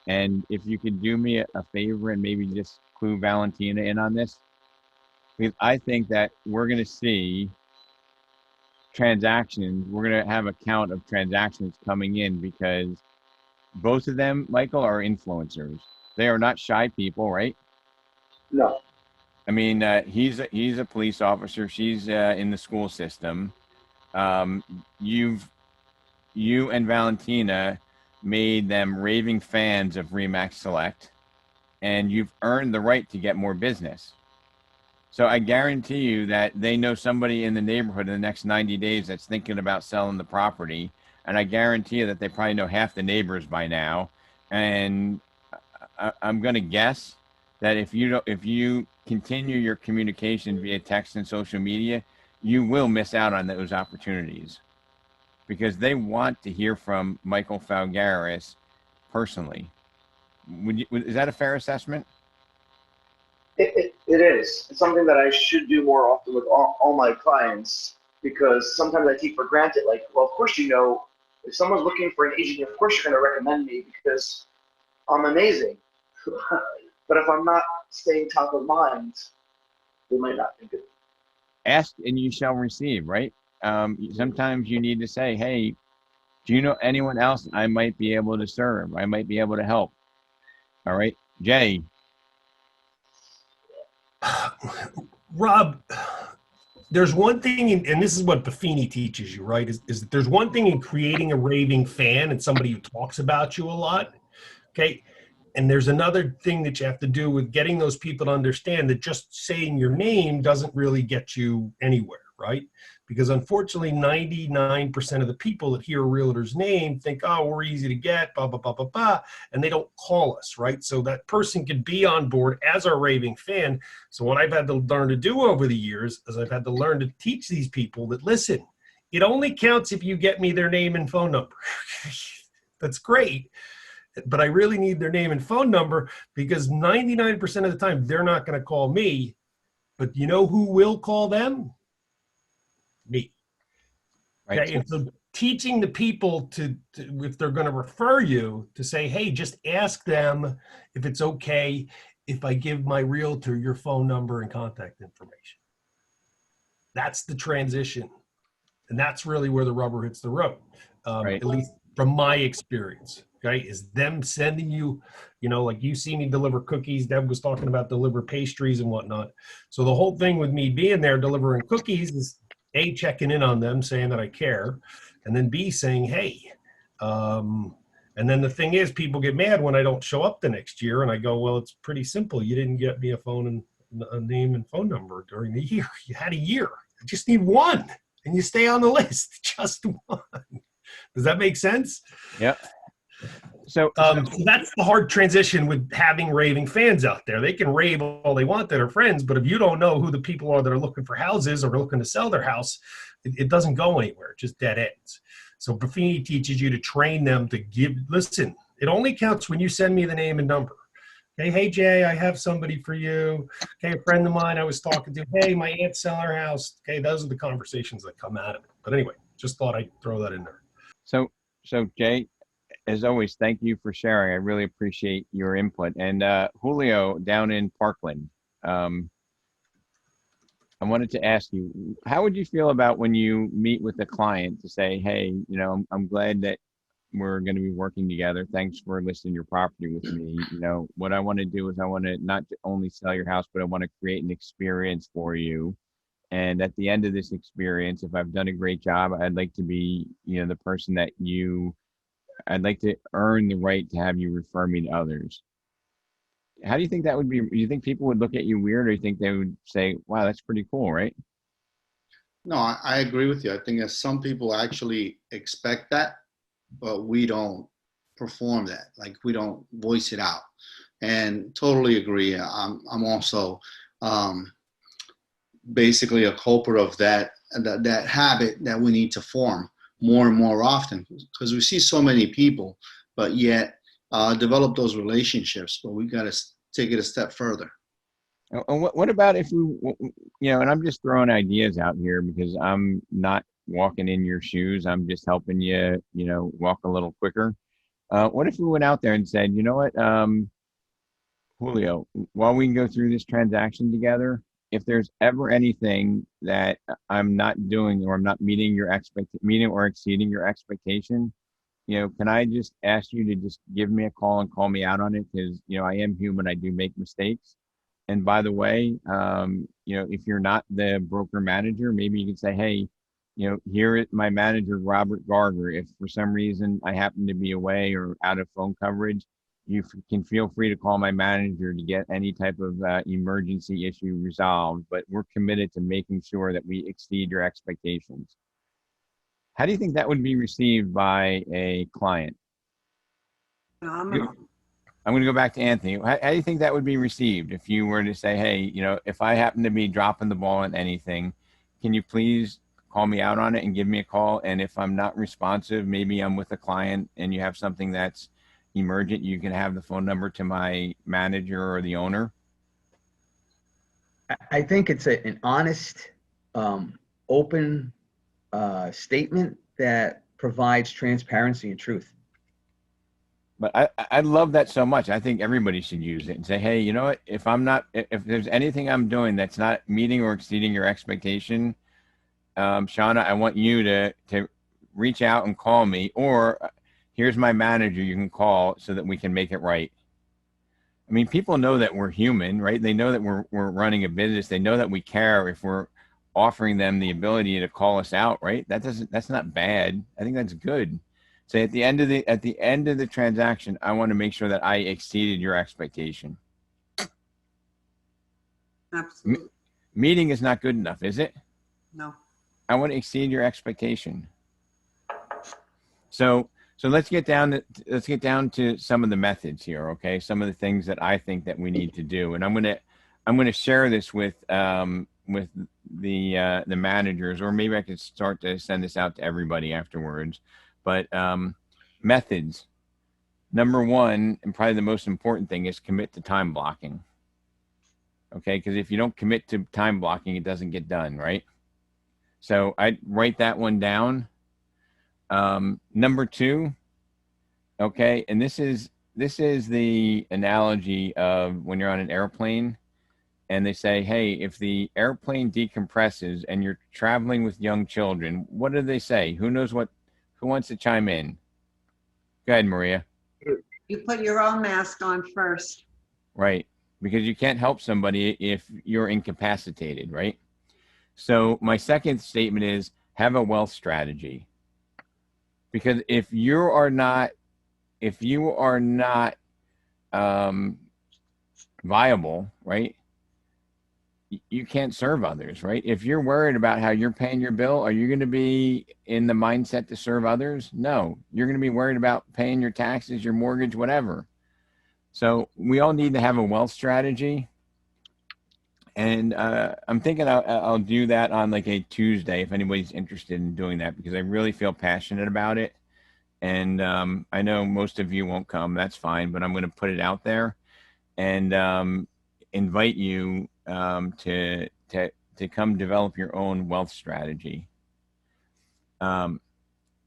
And if you could do me a favor and maybe just clue Valentina in on this, because I think that we're going to see transactions. We're going to have a count of transactions coming in because both of them, Michael, are influencers. They are not shy people, right? No. I mean, he's a police officer. She's in the school system. You and Valentina made them raving fans of Remax Select, and you've earned the right to get more business. So I guarantee you that they know somebody in the neighborhood in the next 90 days that's thinking about selling the property. And I guarantee you that they probably know half the neighbors by now. And I'm going to guess that if you continue your communication via text and social media, you will miss out on those opportunities because they want to hear from Michael Falgaris personally. Is that a fair assessment? It is. It's something that I should do more often with all my clients because sometimes I take for granted, like, well, of course, you know, if someone's looking for an agent, of course you're going to recommend me because I'm amazing. But if I'm not staying top of mind, they might not think of it. Ask and you shall receive, right? Sometimes you need to say, hey, do you know anyone else I might be able to serve? I might be able to help. All right, Jay. Rob, there's one thing, and this is what Buffini teaches you, right? Is that there's one thing in creating a raving fan and somebody who talks about you a lot, okay? And there's another thing that you have to do with getting those people to understand that just saying your name doesn't really get you anywhere, right? Because unfortunately, 99% of the people that hear a realtor's name think, oh, we're easy to get, blah, blah, blah, blah, blah, and they don't call us, right? So that person could be on board as our raving fan. So what I've had to learn to do over the years is I've had to learn to teach these people that, listen, it only counts if you get me their name and phone number. That's great. But I really need their name and phone number because 99% of the time, they're not going to call me. But you know who will call them? Me. Right. Okay. And so teaching the people to if they're going to refer you, to say, hey, just ask them if it's okay if I give my realtor your phone number and contact information. That's the transition. And that's really where the rubber hits the road, Right. at least from my experience. Okay, is them sending you, you know, like you see me deliver cookies. Deb was talking about deliver pastries and whatnot. So the whole thing with me being there delivering cookies is A, checking in on them, saying that I care, and then B, saying, hey. And then the thing is, people get mad when I don't show up the next year, and I go, well, it's pretty simple. You didn't get me a phone and a name and phone number during the year. You had a year. I just need one, and you stay on the list. Just one. Does that make sense? Yeah. So that's the hard transition with having raving fans out there. They can rave all they want that are friends, but if you don't know who the people are that are looking for houses or looking to sell their house, it doesn't go anywhere. It just dead ends. So Buffini teaches you to train them to listen, it only counts when you send me the name and number. Okay, hey, Jay, I have somebody for you. Okay, a friend of mine I was talking to. Hey, my aunt's selling her house. Okay, those are the conversations that come out of it. But anyway, just thought I'd throw that in there. So Jay, as always, thank you for sharing. I really appreciate your input. And Julio down in Parkland, I wanted to ask you, how would you feel about when you meet with a client to say, hey, you know, I'm glad that we're going to be working together. Thanks for listing your property with me. You know, what I want to do is I want to not only sell your house, but I want to create an experience for you. And at the end of this experience, if I've done a great job, I'd like to be, you know, the person that I'd like to earn the right to have you refer me to others. How do you think that would be? Do you think people would look at you weird, or you think they would say, wow, that's pretty cool, right? No, I agree with you. I think that some people actually expect that, but we don't perform that. Like, we don't voice it out. And totally agree. I'm also basically a culprit of that habit that we need to form more and more often, because we see so many people, but yet develop those relationships. But we got to take it a step further. And what about if we, you know, and I'm just throwing ideas out here because I'm not walking in your shoes. I'm just helping you, walk a little quicker. What if we went out there and said, you know what, Julio, while we can go through this transaction together, if there's ever anything that I'm not doing or I'm not meeting or exceeding your expectation, can I just ask you to just give me a call and call me out on it? Because, I am human. I do make mistakes. And by the way, if you're not the broker manager, maybe you can say, hey, here is my manager, Robert Garger. If for some reason I happen to be away or out of phone coverage, can feel free to call my manager to get any type of emergency issue resolved. But we're committed to making sure that we exceed your expectations. How do you think that would be received by a client? Phenomenal. I'm going to go back to Anthony. How do you think that would be received if you were to say, hey, if I happen to be dropping the ball on anything, can you please call me out on it and give me a call? And if I'm not responsive, maybe I'm with a client and you have something that's emergent, you can have the phone number to my manager or the owner. I think it's an honest, open statement that provides transparency and truth. But I love that so much. I think everybody should use it and say, hey, you know what? If there's anything I'm doing that's not meeting or exceeding your expectation, Shauna, I want you to reach out and call me, or here's my manager you can call so that we can make it right. I mean, people know that we're human, right? They know that we're running a business. They know that we care if we're offering them the ability to call us out, right? That's not bad. I think that's good. Say at the end of the transaction, I want to make sure that I exceeded your expectation. Absolutely. Meeting is not good enough, is it? No. I want to exceed your expectation. So let's get down to some of the methods here, okay? Some of the things that I think that we need to do, and I'm gonna share this with the managers, or maybe I could start to send this out to everybody afterwards. But methods. Number one, and probably the most important thing, is commit to time blocking. Okay, because if you don't commit to time blocking, it doesn't get done, right? So I'd write that one down. Number two, okay, and this is the analogy of when you're on an airplane and they say, hey, if the airplane decompresses and you're traveling with young children, what do they say? Who wants to chime in? Go ahead, Maria. You put your own mask on first. Right, because you can't help somebody if you're incapacitated, right? So my second statement is have a wealth strategy. Because if you are not viable, right, you can't serve others, right? If you're worried about how you're paying your bill, are you going to be in the mindset to serve others? No, you're going to be worried about paying your taxes, your mortgage, whatever. So we all need to have a wealth strategy. And I'm thinking I'll do that on like a Tuesday if anybody's interested in doing that, because I really feel passionate about it. And I know most of you won't come. That's fine, but I'm going to put it out there and invite you to come develop your own wealth strategy and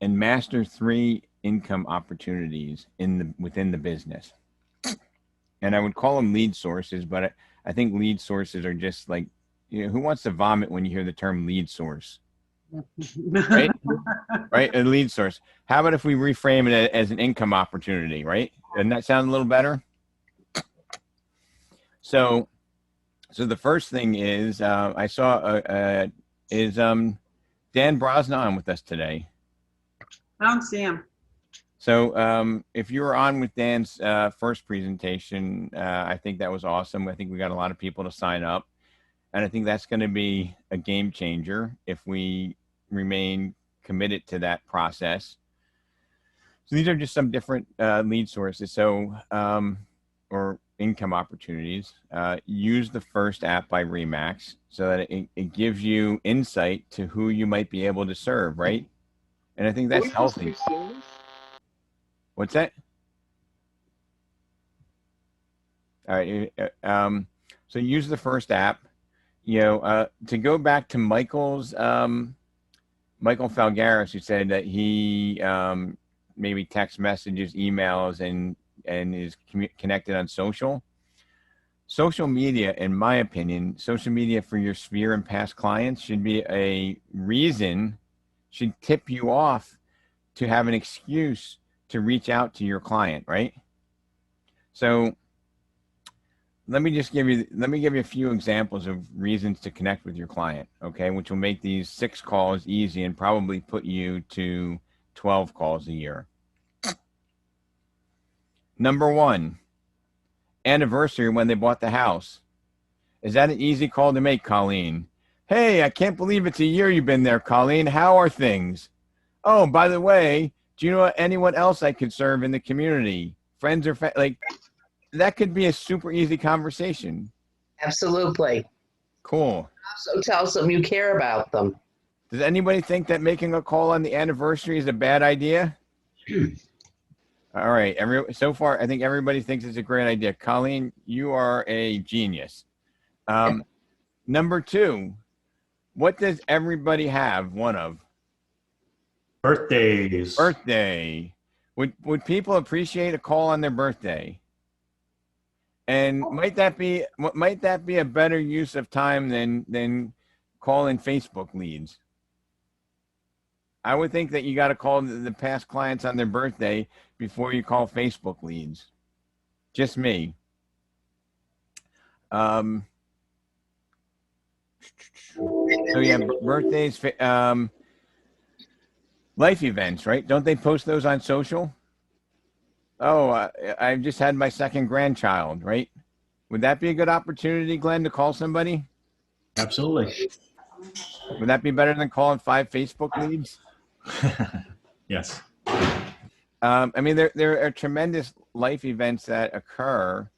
master 3 income opportunities within the business. And I would call them lead sources, but I think lead sources are just like, who wants to vomit when you hear the term lead source? Right? Right? A lead source. How about if we reframe it as an income opportunity, right? Doesn't that sound a little better? So the first thing is I saw is Dan Brosnan on with us today. I don't see him. So if you were on with Dan's first presentation, I think that was awesome. I think we got a lot of people to sign up. And I think that's going to be a game changer if we remain committed to that process. So these are just some different lead sources. So, or income opportunities. Use the First app by Remax so that it gives you insight to who you might be able to serve, right? And I think that's healthy. What's that? All right. So use the First app. To go back to Michael's Michael Falgaris, who said that he maybe text messages, emails, and is connected on social. Social media, in my opinion, social media for your sphere and past clients should be a reason, should tip you off to have an excuse to reach out to your client, right? So let me give you a few examples of reasons to connect with your client, okay, which will make these 6 calls easy and probably put you to 12 calls a year. Number 1, anniversary when they bought the house. Is that an easy call to make, Colleen? Hey, I can't believe it's a year you've been there, Colleen. How are things? Oh, by the way, do you know anyone else I could serve in the community? Friends or like, that could be a super easy conversation. Absolutely. Cool. So tell them you care about them. Does anybody think that making a call on the anniversary is a bad idea? All right. So far, I think everybody thinks it's a great idea. Colleen, you are a genius. Number 2, what does everybody have one of? Birthdays. Birthday. Would people appreciate a call on their birthday? And might that be a better use of time than calling Facebook leads? I would think that you got to call the past clients on their birthday before you call Facebook leads. Just me. So yeah, birthdays, life events, right? Don't they post those on social? Oh, I just had my 2nd grandchild, right? Would that be a good opportunity, Glenn, to call somebody? Absolutely. Would that be better than calling 5 Facebook leads? Yes. I mean, there are tremendous life events that occur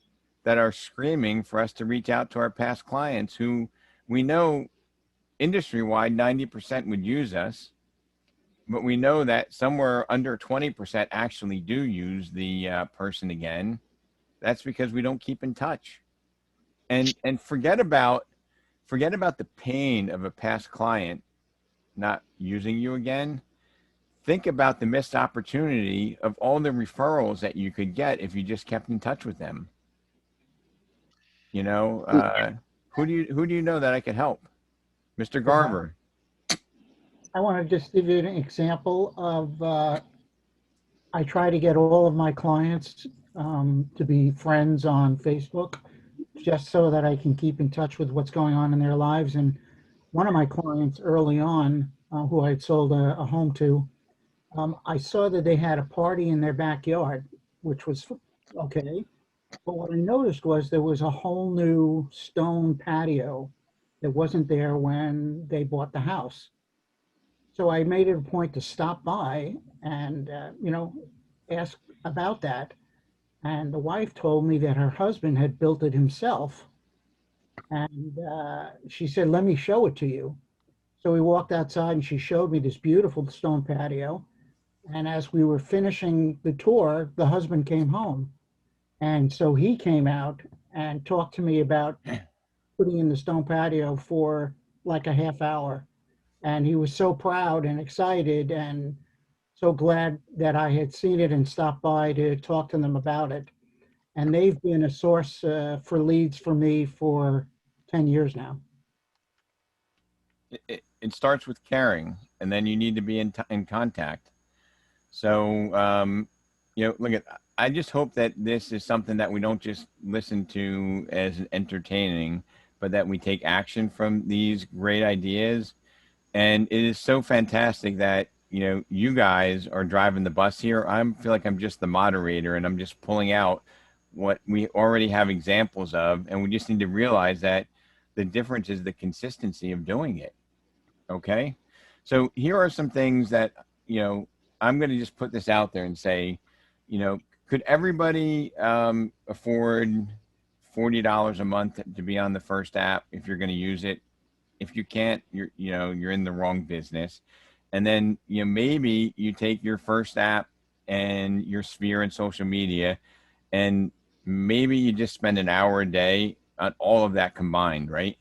that are screaming for us to reach out to our past clients who we know industry-wide 90% would use us, but we know that somewhere under 20% actually do use the person again. That's because we don't keep in touch. And forget about the pain of a past client not using you again. Think about the missed opportunity of all the referrals that you could get if you just kept in touch with them. You know, who do you know that I could help? Mr. Garber. I want to just give you an example of, I try to get all of my clients to be friends on Facebook, just so that I can keep in touch with what's going on in their lives. And one of my clients early on, who I had sold a home to, I saw that they had a party in their backyard, which was okay. But what I noticed was there was a whole new stone patio that wasn't there when they bought the house. So I made it a point to stop by and, ask about that. And the wife told me that her husband had built it himself. And she said, let me show it to you. So we walked outside and she showed me this beautiful stone patio. And as we were finishing the tour, the husband came home. And so he came out and talked to me about putting in the stone patio for like a half hour. And he was so proud and excited and so glad that I had seen it and stopped by to talk to them about it. And they've been a source for leads for me for 10 years now. It starts with caring, and then you need to be in contact. So, look, I just hope that this is something that we don't just listen to as entertaining, but that we take action from these great ideas. And it is so fantastic that, you guys are driving the bus here. I feel like I'm just the moderator and I'm just pulling out what we already have examples of. And we just need to realize that the difference is the consistency of doing it. Okay. So here are some things that, I'm going to just put this out there and say, could everybody afford $40 a month to be on the first app if you're going to use it? If you can't, you're in the wrong business. And then, maybe you take your first app and your sphere and social media, and maybe you just spend an hour a day on all of that combined, right?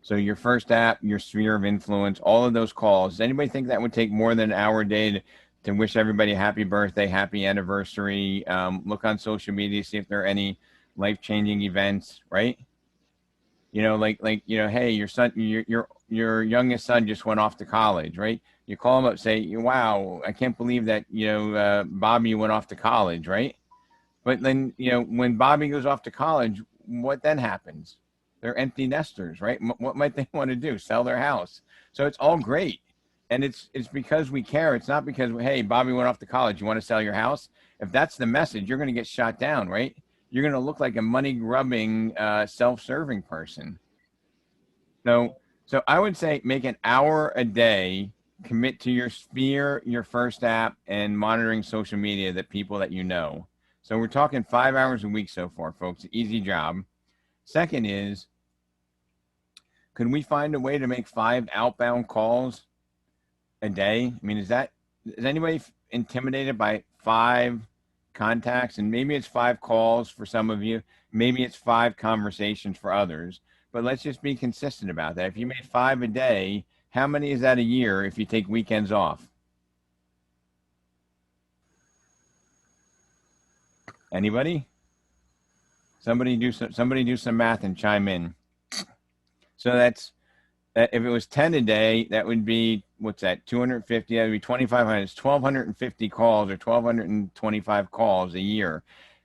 So your first app, your sphere of influence, all of those calls. Does anybody think that would take more than an hour a day to wish everybody a happy birthday, happy anniversary, look on social media, see if there are any life-changing events, right? You know, hey, your son, your youngest son just went off to college, right? You call him up, say, wow, I can't believe that, Bobby went off to college, right? But then, when Bobby goes off to college, what then happens? They're empty nesters, right? What might they want to do? Sell their house. So it's all great. And it's because we care. It's not because, hey, Bobby went off to college. You want to sell your house? If that's the message, you're going to get shot down, right? You're going to look like a money-grubbing, self-serving person. So I would say make an hour a day, commit to your sphere, your first app, and monitoring social media, that people that you know. So we're talking 5 hours a week so far, folks. Easy job. Second is, could we find a way to make 5 outbound calls a day? I mean, is anybody intimidated by 5 contacts? And maybe it's 5 calls for some of you. Maybe it's 5 conversations for others. But let's just be consistent about that. If you made 5 a day, how many is that a year if you take weekends off? Anybody? Somebody do some math and chime in. So that's that. If it was 10 a day, that would be, what's that? 250. That would be 2,500. It's 1,250 calls, or 1,225 calls a year.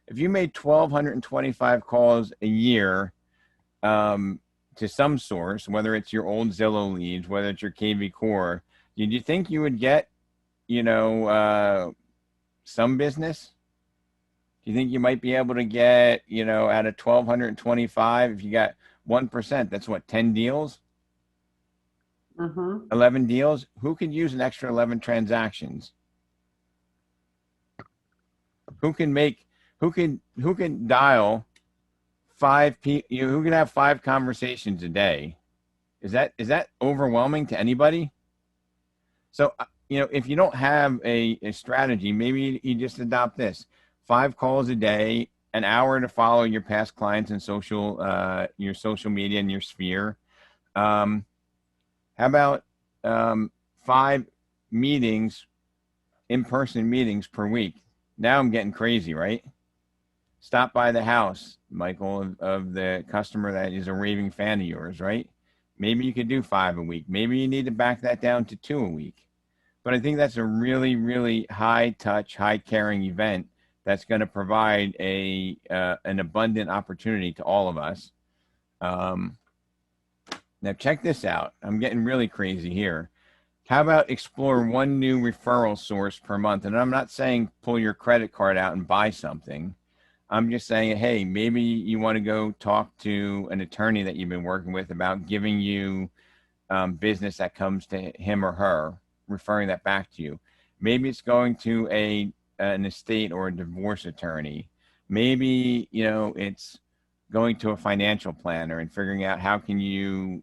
If you made 1,225 calls a year to some source, whether it's your old Zillow leads, whether it's your KV Core, did you think you would get, some business? Do you think you might be able to get, out of 1,225, if you got 1%, that's what, 10 deals? 11 deals? Who could use an extra 11 transactions? Who can dial 5 people? Who can have 5 conversations a day? Is that overwhelming to anybody? So, if you don't have a strategy, maybe you just adopt this: 5 calls a day, an hour to follow your past clients and your social media and your sphere. How about 5 meetings, in-person meetings per week? Now I'm getting crazy, right? Stop by the house, Michael, of the customer that is a raving fan of yours, right? Maybe you could do 5 a week. Maybe you need to back that down to 2 a week. But I think that's a really, really high-touch, high-caring event that's going to provide an abundant opportunity to all of us. Now check this out. I'm getting really crazy here. How about explore 1 new referral source per month? And I'm not saying pull your credit card out and buy something. I'm just saying, hey, maybe you want to go talk to an attorney that you've been working with about giving you business that comes to him or her, referring that back to you. Maybe it's going to an estate or a divorce attorney. Maybe, it's going to a financial planner and figuring out how can you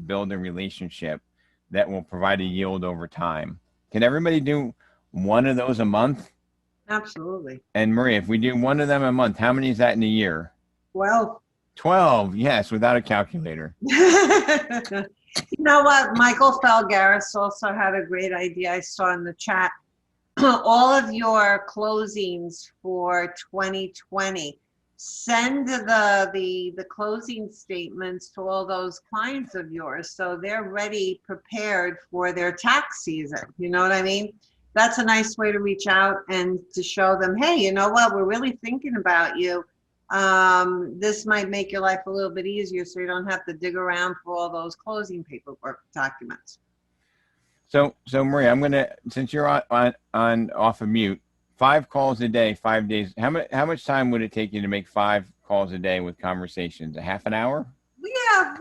build a relationship that will provide a yield over time. Can everybody do 1 of those a month? Absolutely. And Maria, if we do 1 of them a month, how many is that in a year? 12, yes, without a calculator. You know what? Michael Falgaris also had a great idea I saw in the chat. All of your closings for 2020, send the closing statements to all those clients of yours so they're ready, prepared for their tax season. You know what I mean? That's a nice way to reach out and to show them, hey, you know what? We're really thinking about you. This might make your life a little bit easier so you don't have to dig around for all those closing paperwork documents. So Maria, I'm gonna, since you're on off of mute, 5 calls a day, 5 days. How much time would it take you to make 5 calls a day with conversations? A half an hour? Yeah,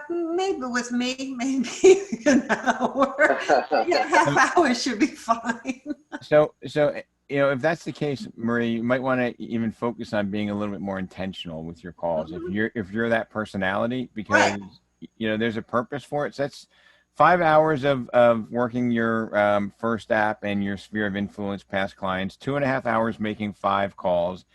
maybe with me, maybe an hour. Yeah, half hour should be fine. So if that's the case, Maria, you might want to even focus on being a little bit more intentional with your calls. If you're that personality, because there's a purpose for it. So that's 5 hours of working your first app and your sphere of influence past clients, 2.5 hours making 5 calls.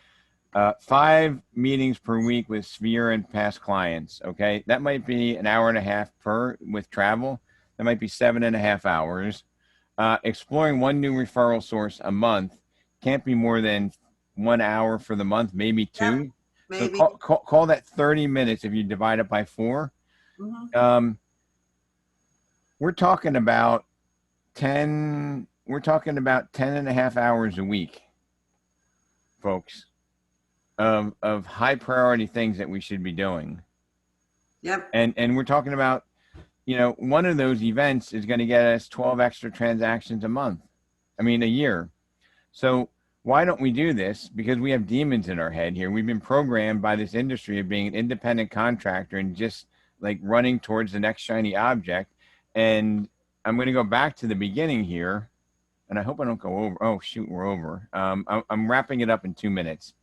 5 meetings per week with sphere and past clients. Okay, that might be an hour and a half per with travel. That might be 7.5 hours. Exploring one new referral source a month can't be more than 1 hour for the month, maybe 2. Yeah, maybe. So call that 30 minutes if you divide it by 4. Mhm. We're talking about 10 and a half hours a week, folks, of high priority things that we should be doing. Yep. And we're talking about, one of those events is going to get us 12 extra transactions a year. So why don't we do this? Because we have demons in our head here. We've been programmed by this industry of being an independent contractor and just like running towards the next shiny object. And I'm going to go back to the beginning here, and I hope I don't go over. Oh, shoot, we're over. I'm wrapping it up in 2 minutes.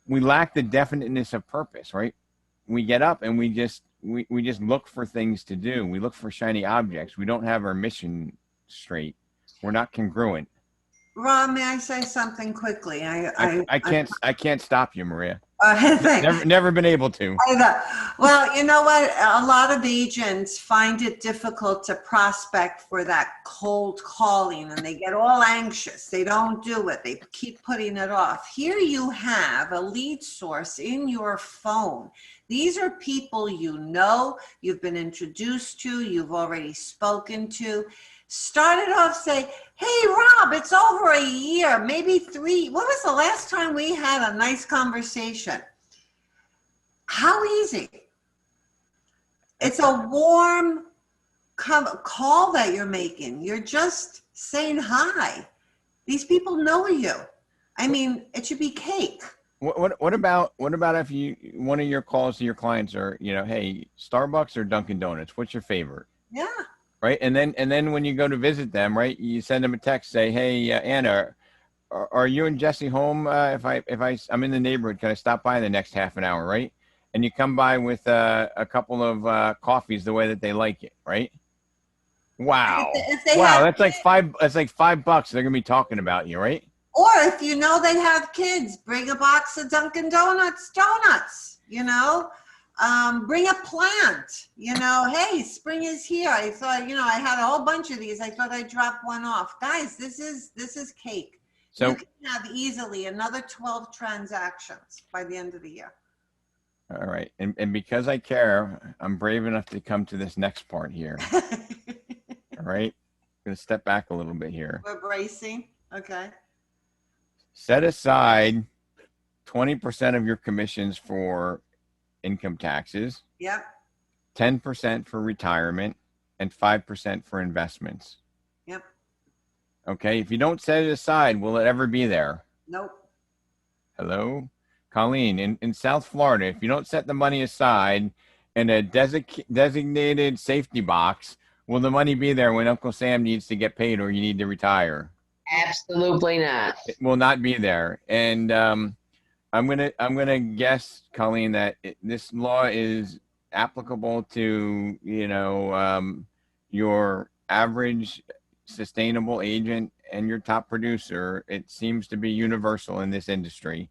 We lack the definiteness of purpose, right? We get up and we just look for things to do. We look for shiny objects. We don't have our mission straight. We're not congruent. Rob, may I say something quickly? I can't stop you, Maria. Thanks. Never been able to. Well, you know what? A lot of agents find it difficult to prospect for that cold calling, and they get all anxious. They don't do it. They keep putting it off. Here you have a lead source in your phone. These are people you've been introduced to, you've already spoken to. Start it off, say, hey, Rob, it's over a year, maybe 3. When was the last time we had a nice conversation? How easy. It's a warm call that you're making. You're just saying hi. These people know you. It should be cake. What about if one of your calls to your clients are, hey, Starbucks or Dunkin' Donuts? What's your favorite? Yeah. Right. And then when you go to visit them, right, you send them a text, say, hey, Anna, are you and Jesse home? If I'm in the neighborhood, can I stop by in the next half an hour? Right. And you come by with a couple of coffees the way that they like it. Right. Wow. Wow. That's like $5. They're going to be talking about you. Right. Or if they have kids, bring a box of Dunkin' Donuts, bring a plant, hey, spring is here. I thought, I had a whole bunch of these. I thought I'd drop one off. Guys, this is cake. So you can have easily another 12 transactions by the end of the year. All right. And because I care, I'm brave enough to come to this next part here. All right. I'm going to step back a little bit here. We're bracing. Okay. Set aside 20% of your commissions for income taxes. Yep. 10% for retirement and 5% for investments. Yep. Okay. If you don't set it aside, will it ever be there? Nope. Hello? Colleen, in South Florida, if you don't set the money aside in a designated safety box, will the money be there when Uncle Sam needs to get paid or you need to retire? Absolutely not. It will not be there. And I'm gonna guess, Colleen, that this law is applicable to your average sustainable agent and your top producer. It seems to be universal in this industry.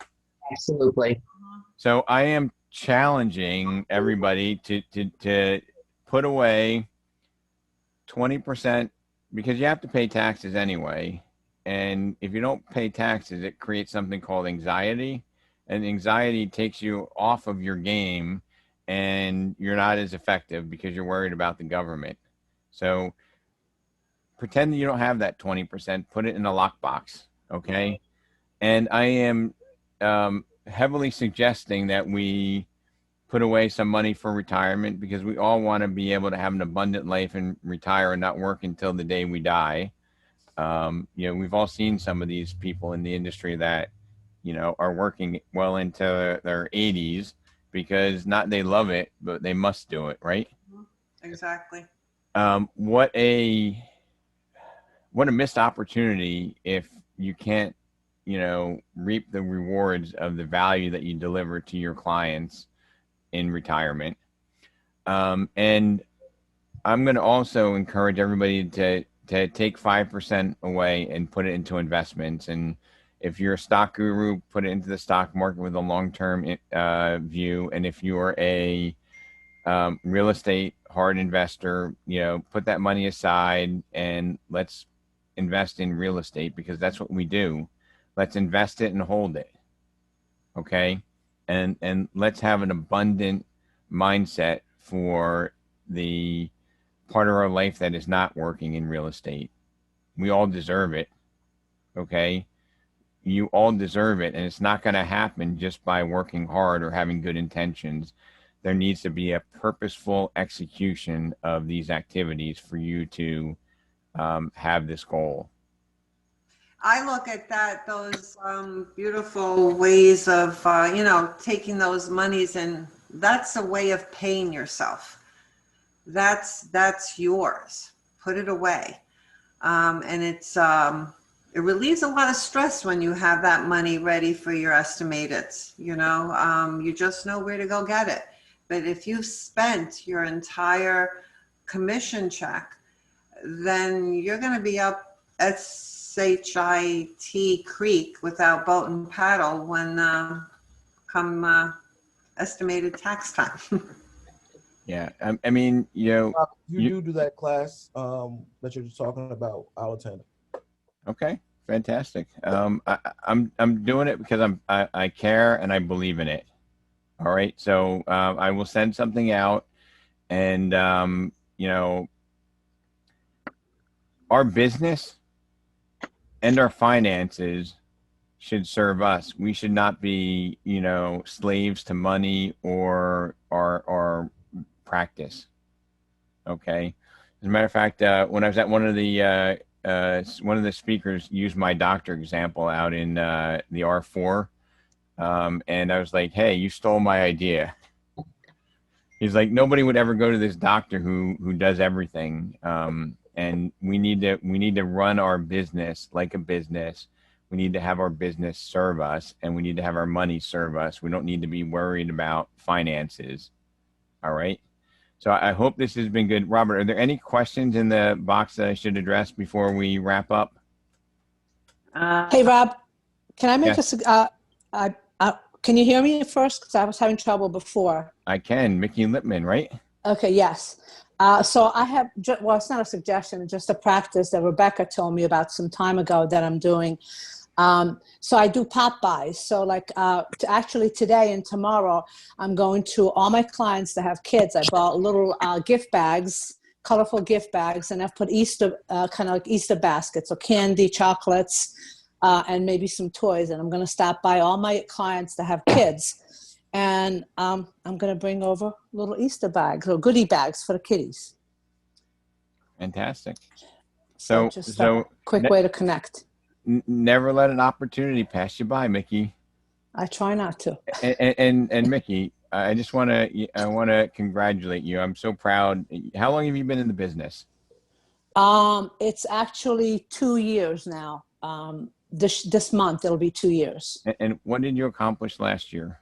Absolutely. So I am challenging everybody to put away 20% because you have to pay taxes anyway. And if you don't pay taxes, it creates something called anxiety. And anxiety takes you off of your game and you're not as effective because you're worried about the government. So pretend that you don't have that 20%, put it in a lockbox. Okay. And I am heavily suggesting that we put away some money for retirement because we all want to be able to have an abundant life and retire and not work until the day we die. We've all seen some of these people in the industry that, are working well into their 80s because not they love it, but they must do it, right? Exactly. What a missed opportunity if you can't, reap the rewards of the value that you deliver to your clients in retirement. And I'm going to also encourage everybody to take 5% away and put it into investments. And, If you're a stock guru, put it into the stock market with a long-term view. And if you're a real estate hard investor, put that money aside and let's invest in real estate, because that's what we do. Let's invest it and hold it. Okay. And let's have an abundant mindset for the part of our life that is not working in real estate. We all deserve it. Okay. You all deserve it. And it's not going to happen just by working hard or having good intentions. There needs to be a purposeful execution of these activities for you to have this goal. I look at those beautiful ways of, taking those monies, and that's a way of paying yourself. That's yours. Put it away. And it relieves a lot of stress when you have that money ready for your estimated, you just know where to go get it. But if you've spent your entire commission check, then you're going to be up SHIT creek without boat and paddle when come estimated tax time. Yeah. I mean, you do that class that you're talking about. I'll attend. Okay, fantastic. I'm doing it because I care and I believe in it. All right, so I will send something out, and our business and our finances should serve us. We should not be, slaves to money or our practice. Okay. As a matter of fact, when I was at one of the speakers used my doctor example out in the R4, and I was like, "Hey, you stole my idea." He's like, "Nobody would ever go to this doctor who does everything." And we need to run our business like a business. We need to have our business serve us, and we need to have our money serve us. We don't need to be worried about finances. All right. So I hope this has been good. Robert, are there any questions in the box that I should address before we wrap up? Hey, Rob, can I make Yes. can you hear me first? Because I was having trouble before. I can. Mickey Lipman, right? Okay, yes. So I have, well, it's not a suggestion, just a practice that Rebecca told me about some time ago that I'm doing. So I do pop buys. So actually today and tomorrow, I'm going to all my clients that have kids. I bought little gift bags, colorful gift bags, and I've put Easter, kind of like Easter baskets, so candy, chocolates, and maybe some toys. And I'm going to stop by all my clients that have kids. And I'm going to bring over little Easter bags or goodie bags for the kiddies. Fantastic. So just a quick way to connect. Never let an opportunity pass you by, Mickey. I try not to. And Mickey, I want to congratulate you. I'm so proud. How long have you been in the business? It's actually 2 years now. This month it'll be 2 years. And what did you accomplish last year?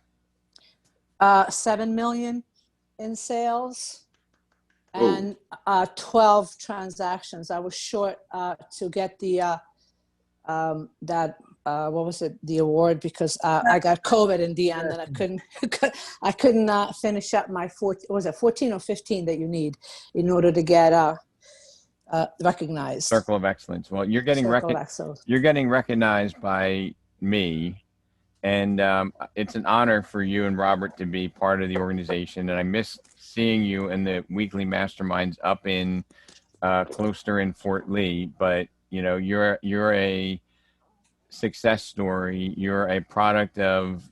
7 million in sales and 12 transactions. I was short to get the what was it, the award, because I got COVID in the end, and I couldn't finish up my 14 or 15 that you need in order to get recognized. Circle of Excellence. Well, you're getting recognized by me. And it's an honor for you and Robert to be part of the organization. And I miss seeing you in the weekly masterminds up in Closter and Fort Lee. But you're a success story. You're a product of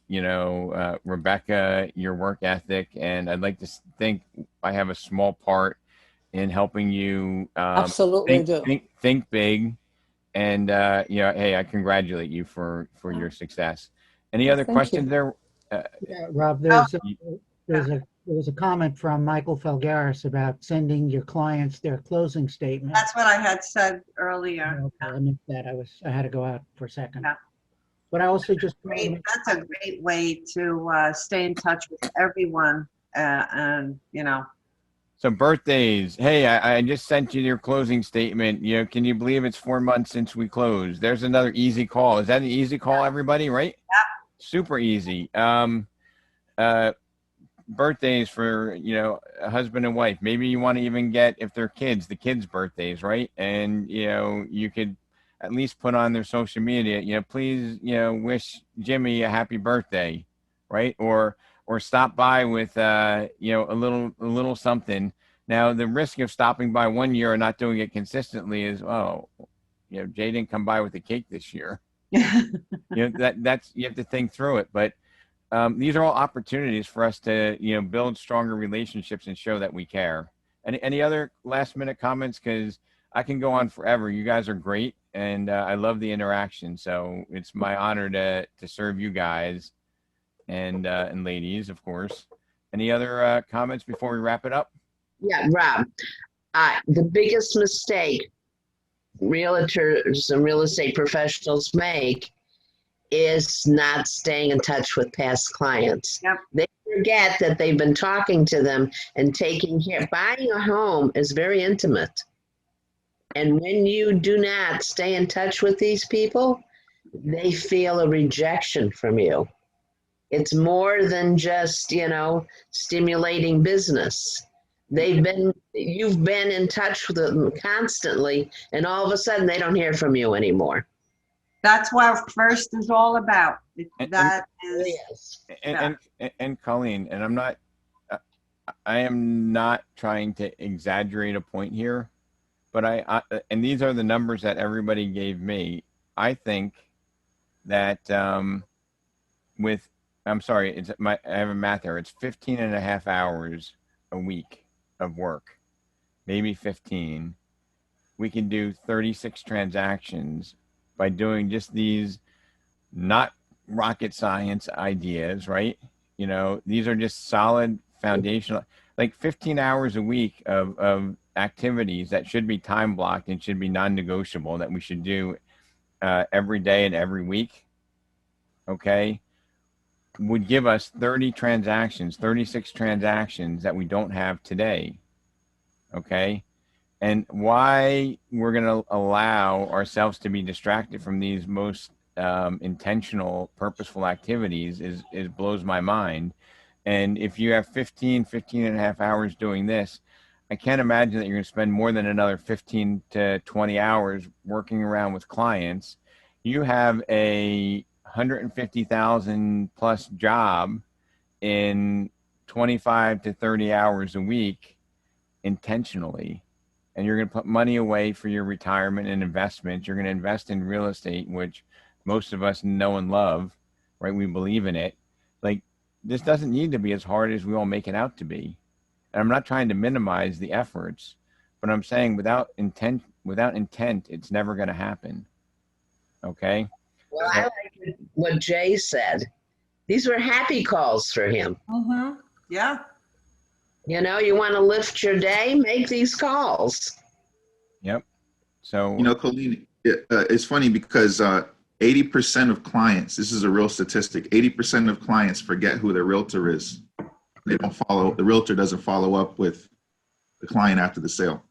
Rebecca, your work ethic, and I'd like to think I have a small part in helping you. Absolutely think big, and hey, I congratulate you for your success. Any other questions there? Yeah, Rob, there was a comment from Michael Felgaris about sending your clients their closing statement. That's what I had said earlier. Okay, I missed that. I had to go out for a second. Yeah. But I also just that's a great way to stay in touch with everyone, and So birthdays. Hey, I just sent you your closing statement. You know, can you believe it's 4 months since we closed? There's another easy call. Is that an easy call, everybody? Right? Yeah. Super easy. Birthdays for, you know, a husband and wife. Maybe you want to even get, if they're kids, the kids' birthdays, right? And, you know, you could at least put on their social media, you know, please, you know, wish Jimmy a happy birthday, right? Or stop by with, you know, a little something. Now, the risk of stopping by 1 year and not doing it consistently is, oh, you know, Jay didn't come by with a cake this year. You know, that's, you have to think through it. But these are all opportunities for us to, you know, build stronger relationships and show that we care. Any other last minute comments? Because I can go on forever. You guys are great, and I love the interaction. So it's my honor to serve you guys and ladies, of course. Any other comments before we wrap it up? Yeah, Rob, the biggest mistake realtors and real estate professionals make is not staying in touch with past clients. Yep. They forget that they've been talking to them and taking care. Buying a home is very intimate. And when you do not stay in touch with these people, they feel a rejection from you. It's more than just, you know, stimulating business. You've been in touch with them constantly, and all of a sudden they don't hear from you anymore. That's what First is all about. And Colleen, and I am not trying to exaggerate a point here, but I and these are the numbers that everybody gave me. I think that I have a math error. It's 15 and a half hours a week of work, maybe 15. We can do 36 transactions by doing just these not rocket science ideas, right? You know, these are just solid foundational, like 15 hours a week of activities that should be time blocked and should be non-negotiable, that we should do every day and every week, okay, would give us 36 transactions that we don't have today, okay? And why we're going to allow ourselves to be distracted from these most intentional, purposeful activities is blows my mind. And if you have 15 and a half hours doing this, I can't imagine that you're going to spend more than another 15 to 20 hours working around with clients. You have a 150,000 plus job in 25 to 30 hours a week intentionally. And you're going to put money away for your retirement and investments. You're going to invest in real estate, which most of us know and love, right? We believe in it. Like, this doesn't need to be as hard as we all make it out to be. And I'm not trying to minimize the efforts, but I'm saying without intent, it's never going to happen. Okay? Well, I like what Jay said. These were happy calls for him. Mm-hmm. Yeah. You know, you want to lift your day, make these calls. Yep. So, you know, Colleen, it's funny because 80% of clients, this is a real statistic, 80% of clients forget who their realtor is. The realtor doesn't follow up with the client after the sale.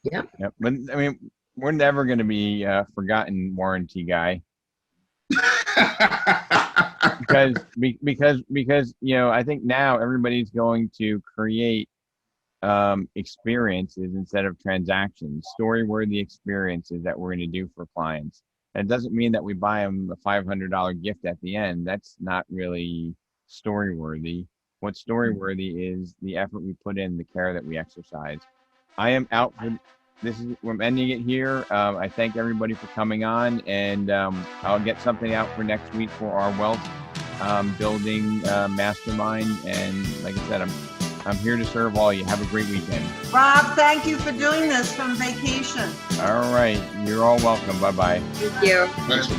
Yep. Yep. But I mean, we're never going to be forgotten warranty guy. because you know, I think now everybody's going to create experiences instead of transactions, story-worthy experiences that we're going to do for clients. And it doesn't mean that we buy them a $500 gift at the end. That's not really story-worthy. What's story-worthy is the effort we put in, the care that we exercise. I am out for we're ending it here. I thank everybody for coming on, and I'll get something out for next week for our wealth building mastermind. And like I said, I'm here to serve all you. Have a great weekend. Rob, thank you for doing this from vacation. All right. You're all welcome. Bye-bye. Thank you. Thanks for